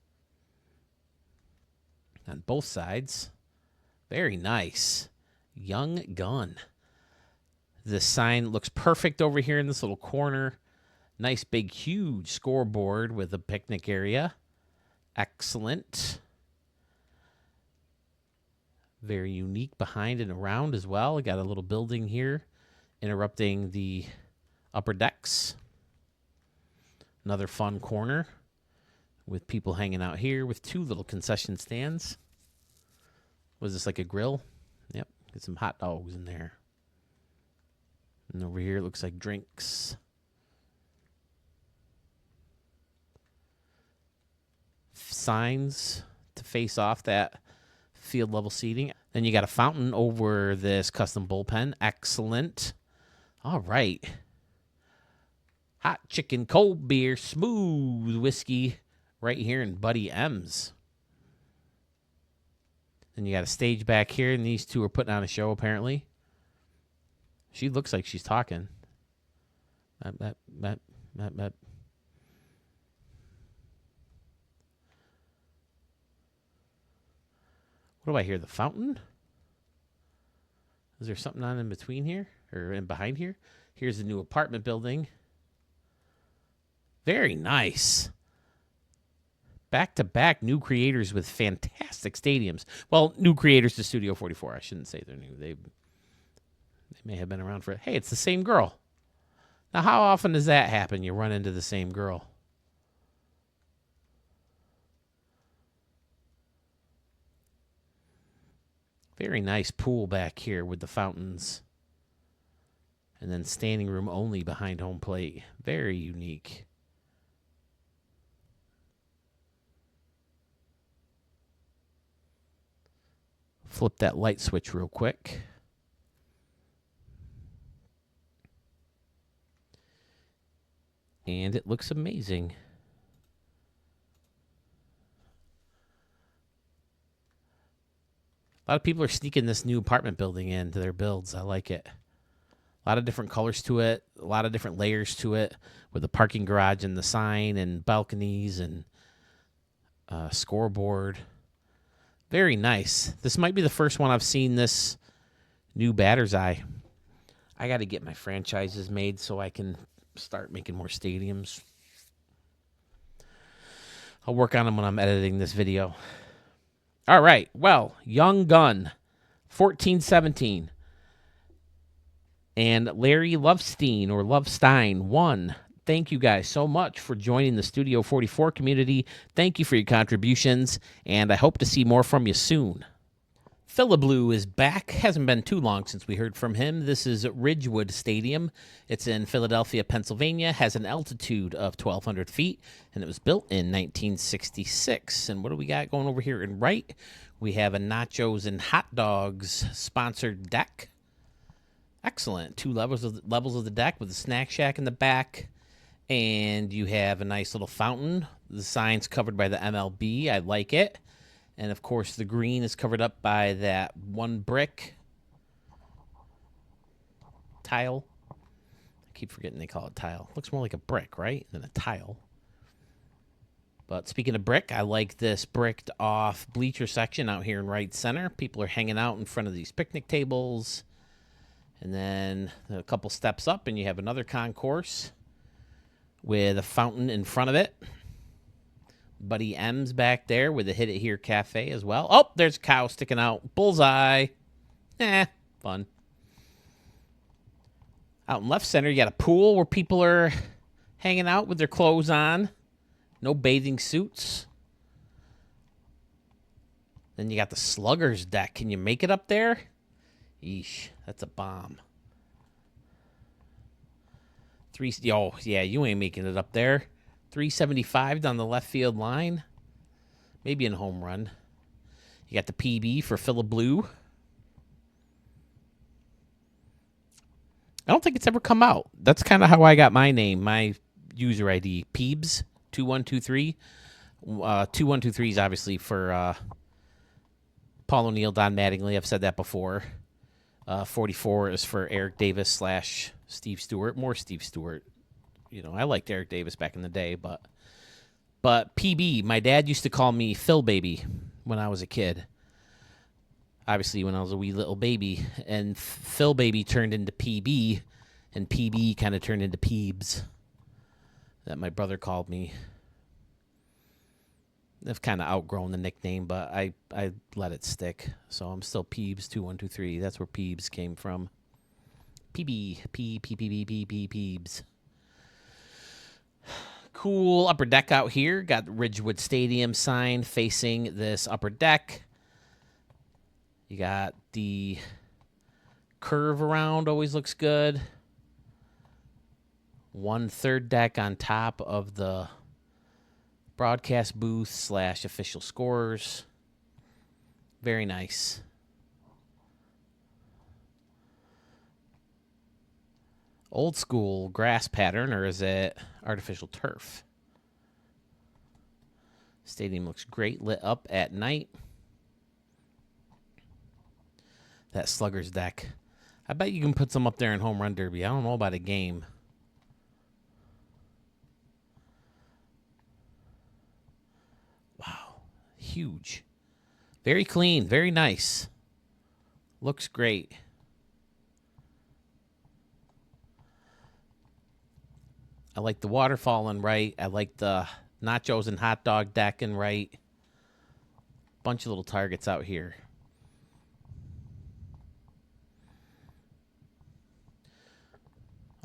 on both sides. Very nice. Young gun. This sign looks perfect over here in this little corner. Nice big huge scoreboard with a picnic area. Excellent. Very unique behind and around as well. Got a little building here interrupting the upper decks. Another fun corner with people hanging out here with two little concession stands. Was this like a grill? Yep. Get some hot dogs in there. And over here it looks like drinks. Signs to face off that field level seating. Then you got a fountain over this custom bullpen. Excellent. All right. Hot chicken, cold beer, smooth whiskey right here in Buddy M's. Then you got a stage back here, and these two are putting on a show apparently. She looks like she's talking. What do I hear? The fountain? Is there something on in between here? Or in behind here? Here's the new apartment building. Very nice. Back-to-back new creators with fantastic stadiums. Well, new creators to Studio 44. I shouldn't say they're new. They may have been around for it. Hey, it's the same girl. Now, how often does that happen? You run into the same girl. Very nice pool back here with the fountains. And then standing room only behind home plate. Very unique. Flip that light switch real quick. And it looks amazing. A lot of people are sneaking this new apartment building into their builds. I like it. A lot of different colors to it. A lot of different layers to it. With the parking garage and the sign and balconies and scoreboard. Very nice. This might be the first one I've seen this new batter's eye. I got to get my franchises made so I can start making more stadiums. I'll work on them when I'm editing this video. All right. Well, Young Gun, 1417. And Larry Lovestein or Lovestein, 1. Thank you guys so much for joining the Studio 44 community. Thank you for your contributions, and I hope to see more from you soon. Philablue is back. Hasn't been too long since we heard from him. This is Ridgewood Stadium. It's in Philadelphia, Pennsylvania. Has an altitude of 1,200 feet, and it was built in 1966. And what do we got going over here in right? We have a nachos and hot dogs sponsored deck. Excellent. 2 levels of the deck with a snack shack in the back. And you have a nice little fountain. The sign's covered by the MLB. I like it. And, of course, the green is covered up by that one brick tile. I keep forgetting they call it tile. Looks more like a brick, right, than a tile. But speaking of brick, I like this bricked off bleacher section out here in right center. People are hanging out in front of these picnic tables. And then a couple steps up, and you have another concourse with a fountain in front of it. Buddy M's back there with a Hit It Here cafe as well. Oh, there's a cow sticking out. Bullseye. Fun. Out in left center, you got a pool where people are hanging out with their clothes on. No bathing suits. Then you got the Sluggers deck. Can you make it up there? Eesh, that's a bomb. Oh, yeah, you ain't making it up there. 375 down the left field line. Maybe in home run. You got the PB for Philablue. I don't think it's ever come out. That's kind of how I got my name, my user ID, Peebs2123. 2123 is obviously for Paul O'Neill, Don Mattingly. I've said that before. 44 is for Eric Davis / Steve Stewart. More Steve Stewart. You know, I liked Eric Davis back in the day, but PB, my dad used to call me Phil Baby when I was a kid. Obviously, when I was a wee little baby. And Phil Baby turned into PB, and PB kind of turned into Peebs. That my brother called me. I've kind of outgrown the nickname, but I let it stick. So I'm still Peebs 2123. That's where Peebs came from. PB, Peebs. Cool upper deck out here. Got Ridgewood Stadium sign facing this upper deck. You got the curve around, always looks good. 1/3 deck on top of the broadcast booth / official scores. Very nice. Old school grass pattern, or is it artificial turf? Stadium looks great lit up at night. That Sluggers deck. I bet you can put some up there in Home Run Derby. I don't know about a game. Wow. Huge. Very clean. Very nice. Looks great. I like the waterfall in right. I like the nachos and hot dog deck in right. Bunch of little targets out here.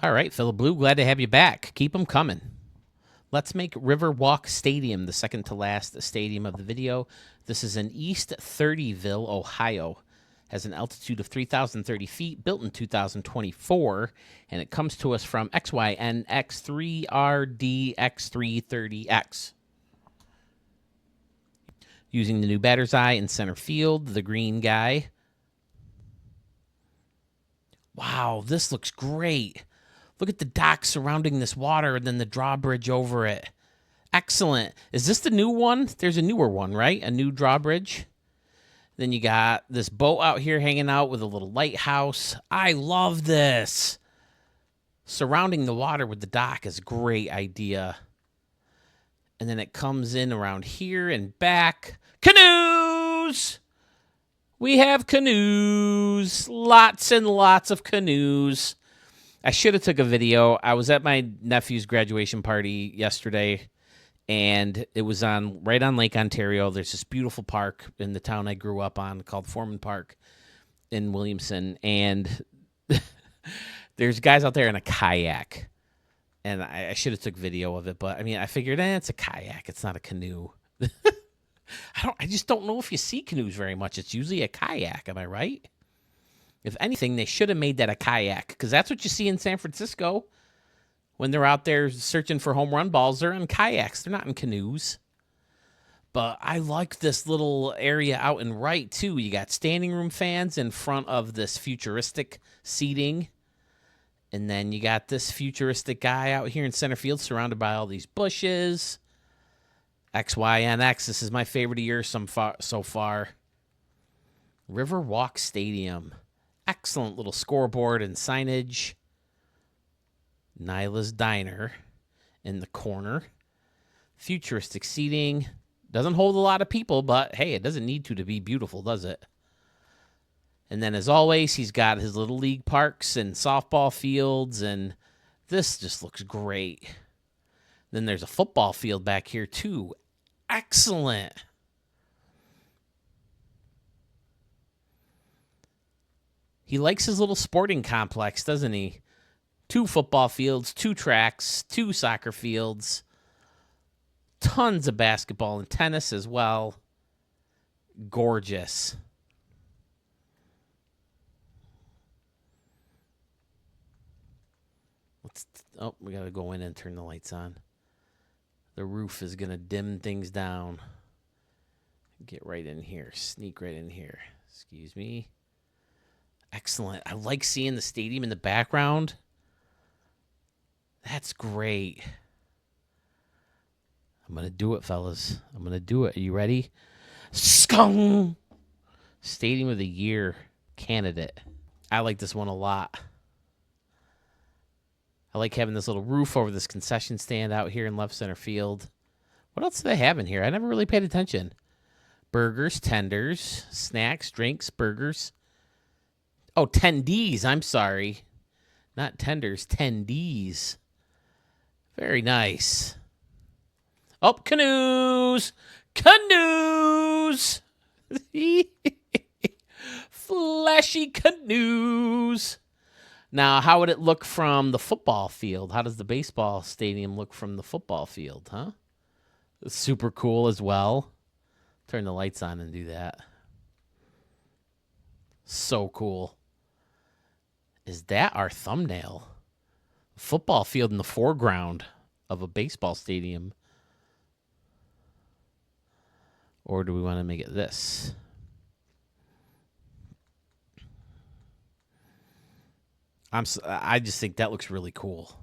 All right, Philip Blue, glad to have you back. Keep them coming. Let's make Riverwalk Stadium the second to last stadium of the video. This is in East 30ville, Ohio. Has an altitude of 3,030 feet, built in 2024, and it comes to us from XYNX3RDX330X. Using the new batter's eye in center field, the green guy. Wow, this looks great. Look at the dock surrounding this water and then the drawbridge over it. Excellent. Is this the new one? There's a newer one, right? A new drawbridge. Then you got this boat out here hanging out with a little lighthouse. I love this. Surrounding the water with the dock is a great idea. And then it comes in around here and back. Canoes! We have canoes. Lots and lots of canoes. I should have took a video. I was at my nephew's graduation party yesterday, and it was right on Lake Ontario. There's this beautiful park in the town I grew up on called Foreman Park in Williamson, and there's guys out there in a kayak, and I should have took video of it, but I mean, I figured, it's a kayak. It's not a canoe. I just don't know if you see canoes very much. It's usually a kayak. Am I right? If anything, they should have made that a kayak, because that's what you see in San Francisco when they're out there searching for home run balls. They're in kayaks. They're not in canoes. But I like this little area out in right, too. You got standing room fans in front of this futuristic seating. And then you got this futuristic guy out here in center field surrounded by all these bushes. XYNX, this is my favorite of yours so far. Riverwalk Stadium. Excellent little scoreboard and signage. Nyla's Diner in the corner. Futuristic seating. Doesn't hold a lot of people, but hey, it doesn't need to be beautiful, does it? And then as always, he's got his little league parks and softball fields, and this just looks great. Then there's a football field back here too. Excellent. He likes his little sporting complex, doesn't he? 2 football fields, 2 tracks, 2 soccer fields, tons of basketball and tennis as well. Gorgeous. We got to go in and turn the lights on. The roof is going to dim things down. Get right in here. Sneak right in here. Excuse me. Excellent. I like seeing the stadium in the background. That's great. I'm going to do it, fellas. I'm going to do it. Are you ready? Skung! Stadium of the Year candidate. I like this one a lot. I like having this little roof over this concession stand out here in left center field. What else do they have in here? I never really paid attention. Burgers, tenders, snacks, drinks, burgers. Oh, tendies. I'm sorry. Not tenders, tendies. Very nice. Oh, canoes. Canoes. Flashy canoes. Now, how would it look from the football field? How does the baseball stadium look from the football field, huh? Super cool as well. Turn the lights on and do that. So cool. Is that our thumbnail? Football field in the foreground of a baseball stadium. Or do we want to make it this? I just think that looks really cool.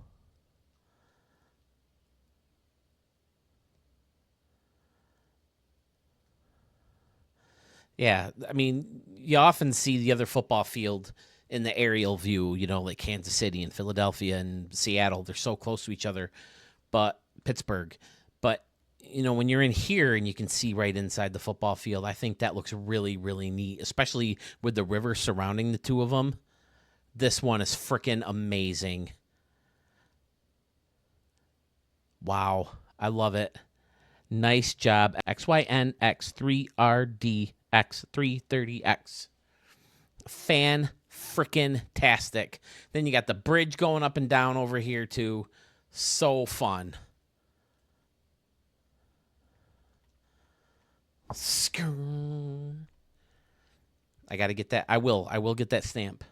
Yeah, I mean, you often see the other football field in the aerial view, you know, like Kansas City and Philadelphia and Seattle. They're so close to each other, but Pittsburgh. But, you know, when you're in here and you can see right inside the football field, I think that looks really, really neat, especially with the river surrounding the two of them. This one is freaking amazing. Wow. I love it. Nice job. XYNX3RDX330X. Fan freaking tastic. Then you got the bridge going up and down over here too. So fun. I got to get that. I will get that stamp.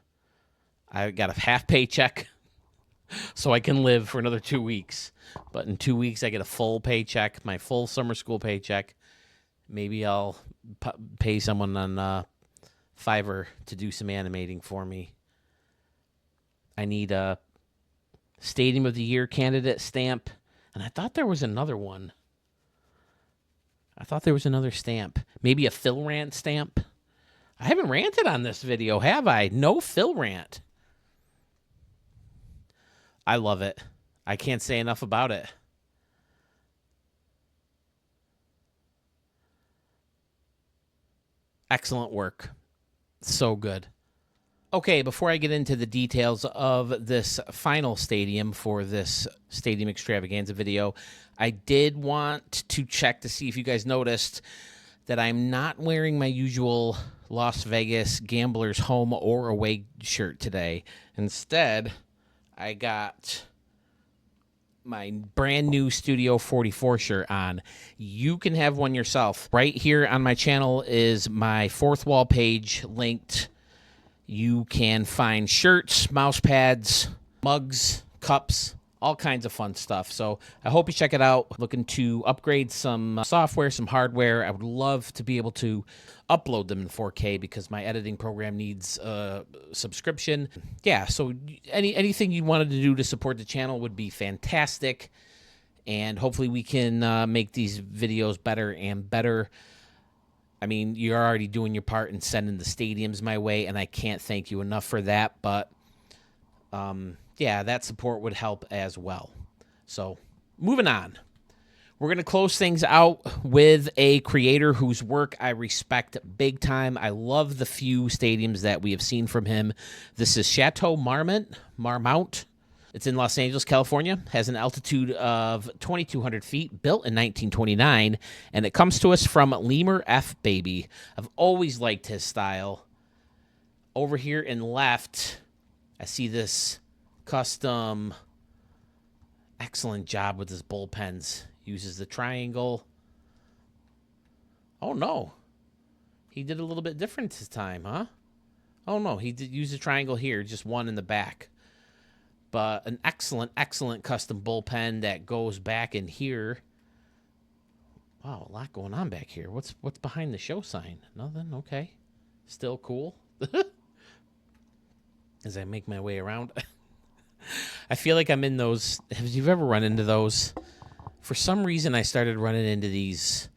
I got a half paycheck so I can live for another 2 weeks. But in 2 weeks, I get a full paycheck, my full summer school paycheck. Maybe I'll pay someone on Fiverr to do some animating for me. I need a Stadium of the Year candidate stamp. And I thought there was another one. I thought there was another stamp. Maybe a Phil Rant stamp. I haven't ranted on this video, have I? No Phil Rant. I love it. I can't say enough about it. Excellent work. So good. Okay, before I get into the details of this final stadium for this Stadium Extravaganza video, I did want to check to see if you guys noticed that I'm not wearing my usual Las Vegas Gamblers home or away shirt today. Instead, I got my brand new Studio 44 shirt on. You can have one yourself. Right here on my channel is my fourth wall page linked. You can find shirts, mouse pads, mugs, cups, all kinds of fun stuff. So I hope you check it out. Looking to upgrade some software, some hardware. I would love to be able to upload them in 4K because my editing program needs a subscription. Yeah, so anything you wanted to do to support the channel would be fantastic. And hopefully we can make these videos better and better. I mean, you're already doing your part in sending the stadiums my way, and I can't thank you enough for that. But, yeah, that support would help as well. So, moving on. We're going to close things out with a creator whose work I respect big time. I love the few stadiums that we have seen from him. This is Chateau Marmont. It's in Los Angeles, California. Has an altitude of 2,200 feet, built in 1929, and it comes to us from Lemur F. Baby. I've always liked his style. Over here in left, I see this custom. Excellent job with his bullpens. Uses the triangle. Oh, no. He did a little bit different this time, huh? Oh, no. He did use a triangle here, just one in the back. But an excellent, excellent custom bullpen that goes back in here. Wow, a lot going on back here. What's behind the show sign? Nothing? Okay. Still cool. As I make my way around. I feel like I'm in those. Have you ever run into those For some reason, I started running into these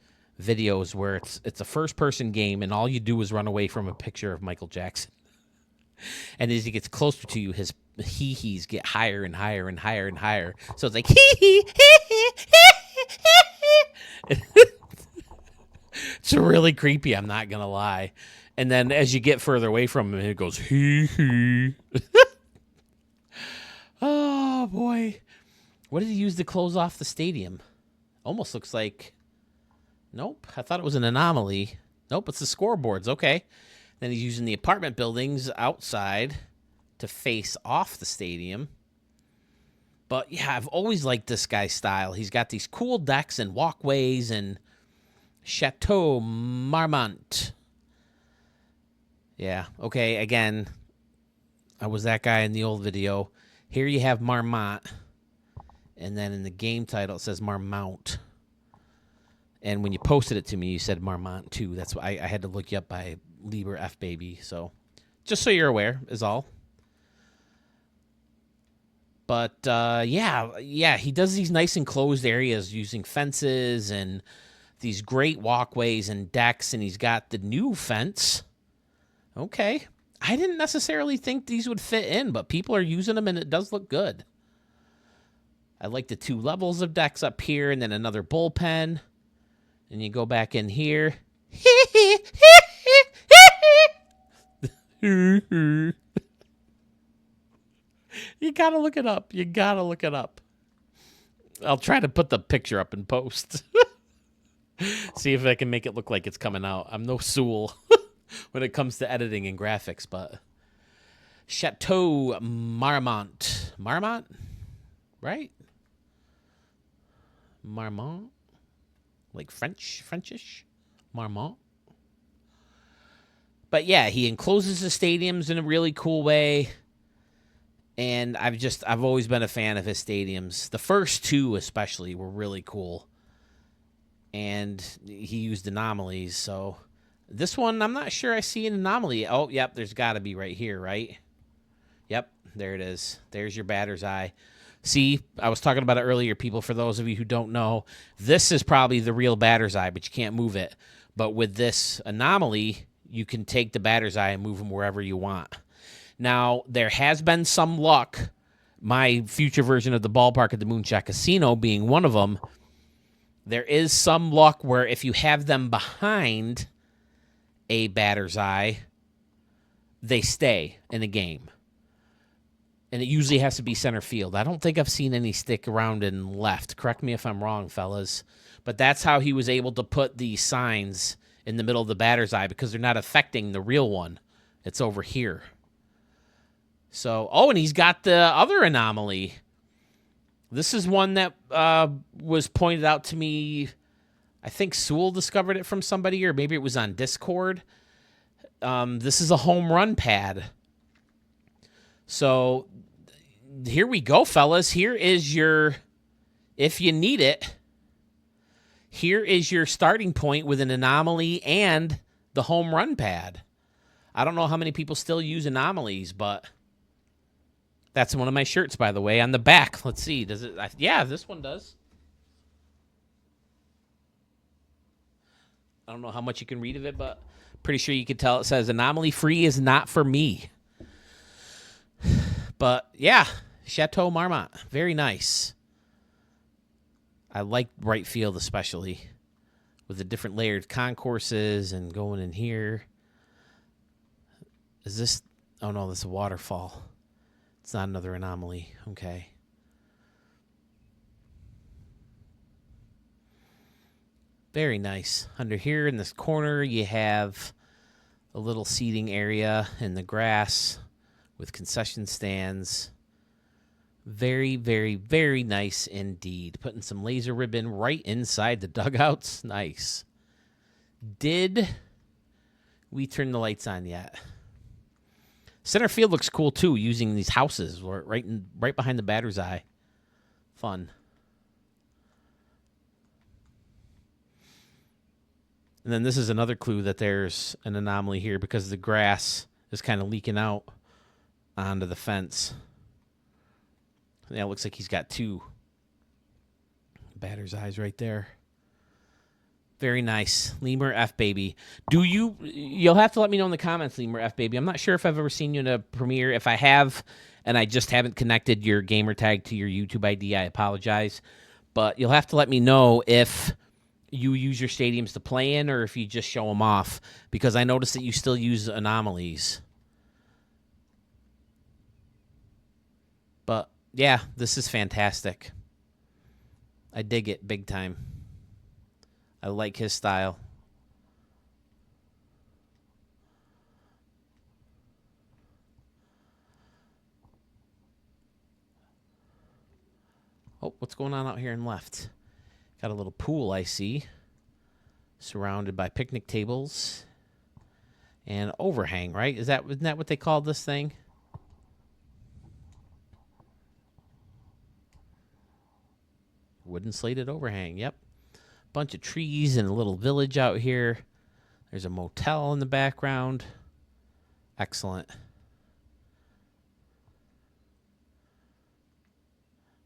videos where it's a first-person game, and all you do is run away from a picture of Michael Jackson. And as he gets closer to you, his hee-hees get higher and higher and higher and higher. So it's like, hee-hee, hee-hee, hee-hee. It's really creepy, I'm not going to lie. And then as you get further away from him, it goes, hee-hee. Oh, boy. What did he use to close off the stadium? Almost looks like... Nope, I thought it was an anomaly. Nope, it's the scoreboards. Okay. Then he's using the apartment buildings outside to face off the stadium. But, yeah, I've always liked this guy's style. He's got these cool decks and walkways and Chateau Marmont. Yeah, okay, again, I was that guy in the old video. Here you have Marmont. And then in the game title, it says Marmont. And when you posted it to me, you said Marmont too. That's why I had to look you up by Lieber F Baby. So just so you're aware is all. But yeah, he does these nice enclosed areas using fences and these great walkways and decks. And he's got the new fence. Okay. I didn't necessarily think these would fit in, but people are using them and it does look good. I like the 2 levels of decks up here and then another bullpen. And you go back in here. You gotta look it up. You gotta look it up. I'll try to put the picture up in post. See if I can make it look like it's coming out. I'm no Sewell when it comes to editing and graphics, but Chateau Marmont. Marmont? Right? Marmont? Like Frenchish? Marmont? But yeah, he encloses the stadiums in a really cool way. And I've always been a fan of his stadiums. The first 2 especially were really cool. And he used anomalies, so this one I'm not sure I see an anomaly. Oh, yep, there's got to be right here, right? Yep, there it is. There's your batter's eye. See, I was talking about it earlier, people. For those of you who don't know, this is probably the real batter's eye, but you can't move it. But with this anomaly, you can take the batter's eye and move them wherever you want. Now, there has been some luck, my future version of the ballpark at the Moonshot Casino being one of them. There is some luck where if you have them behind a batter's eye, they stay in the game. And it usually has to be center field. I don't think I've seen any stick around in left. Correct me if I'm wrong, fellas. But that's how he was able to put these signs in the middle of the batter's eye because they're not affecting the real one. It's over here. So, oh, and he's got the other anomaly. This is one that was pointed out to me. I think Sewell discovered it from somebody, or maybe it was on Discord. This is a home run pad. So here we go, fellas. Here is your, if you need it, here is your starting point with an anomaly and the home run pad. I don't know how many people still use anomalies, but that's one of my shirts, by the way. On the back, let's see. Does it? Yeah, this one does. I don't know how much you can read of it, but pretty sure you can tell it says anomaly free is not for me. But yeah, Chateau Marmont, very nice. I like right field especially with the different layered concourses and going in here. Is this? Oh no, this is a waterfall. It's not another anomaly. Okay. Very nice. Under here in this corner, you have a little seating area in the grass with concession stands. Very, very, very nice indeed. Putting some laser ribbon right inside the dugouts. Nice. Did we turn the lights on yet? Center field looks cool too, using these houses right behind the batter's eye. Fun. And then this is another clue that there's an anomaly here because the grass is kind of leaking out onto the fence. Yeah, it looks like he's got 2 batter's eyes right there. Very nice. Lemur F Baby. You'll have to let me know in the comments, Lemur F Baby. I'm not sure if I've ever seen you in a premiere. If I have, and I just haven't connected your gamer tag to your YouTube ID, I apologize. But you'll have to let me know if you use your stadiums to play in or if you just show them off, because I noticed that you still use anomalies. But yeah, this is fantastic. I dig it big time. I like his style. Oh, what's going on out here in left? Got a little pool I see, surrounded by picnic tables and overhang, right? Isn't that what they call this thing? Wooden slated overhang, yep. Bunch of trees and a little village out here. There's a motel in the background. Excellent.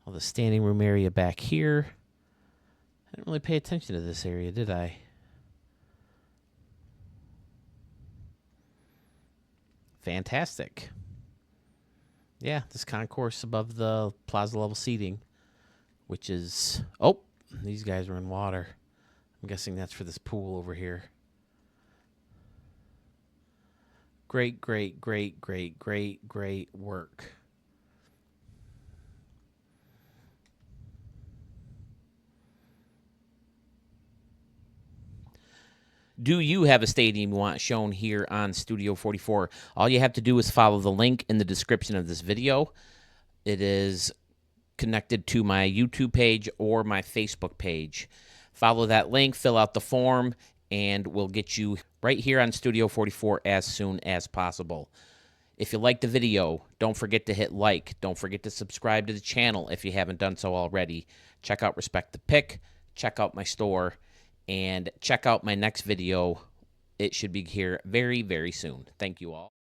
Oh, the standing room area back here. I didn't really pay attention to this area, did I? Fantastic. Yeah, this concourse above the plaza level seating, which is... Oh, these guys are in water. I'm guessing that's for this pool over here. Great, great, great, great, great, great work. Do you have a stadium you want shown here on Studio 44? All you have to do is follow the link in the description of this video. It is connected to my YouTube page or my Facebook page. Follow that link, fill out the form, and we'll get you right here on Studio 44 as soon as possible. If you like the video, don't forget to hit like. Don't forget to subscribe to the channel if you haven't done so already. Check out Respect the Pick. Check out my store. And check out my next video. It should be here very, very soon. Thank you all.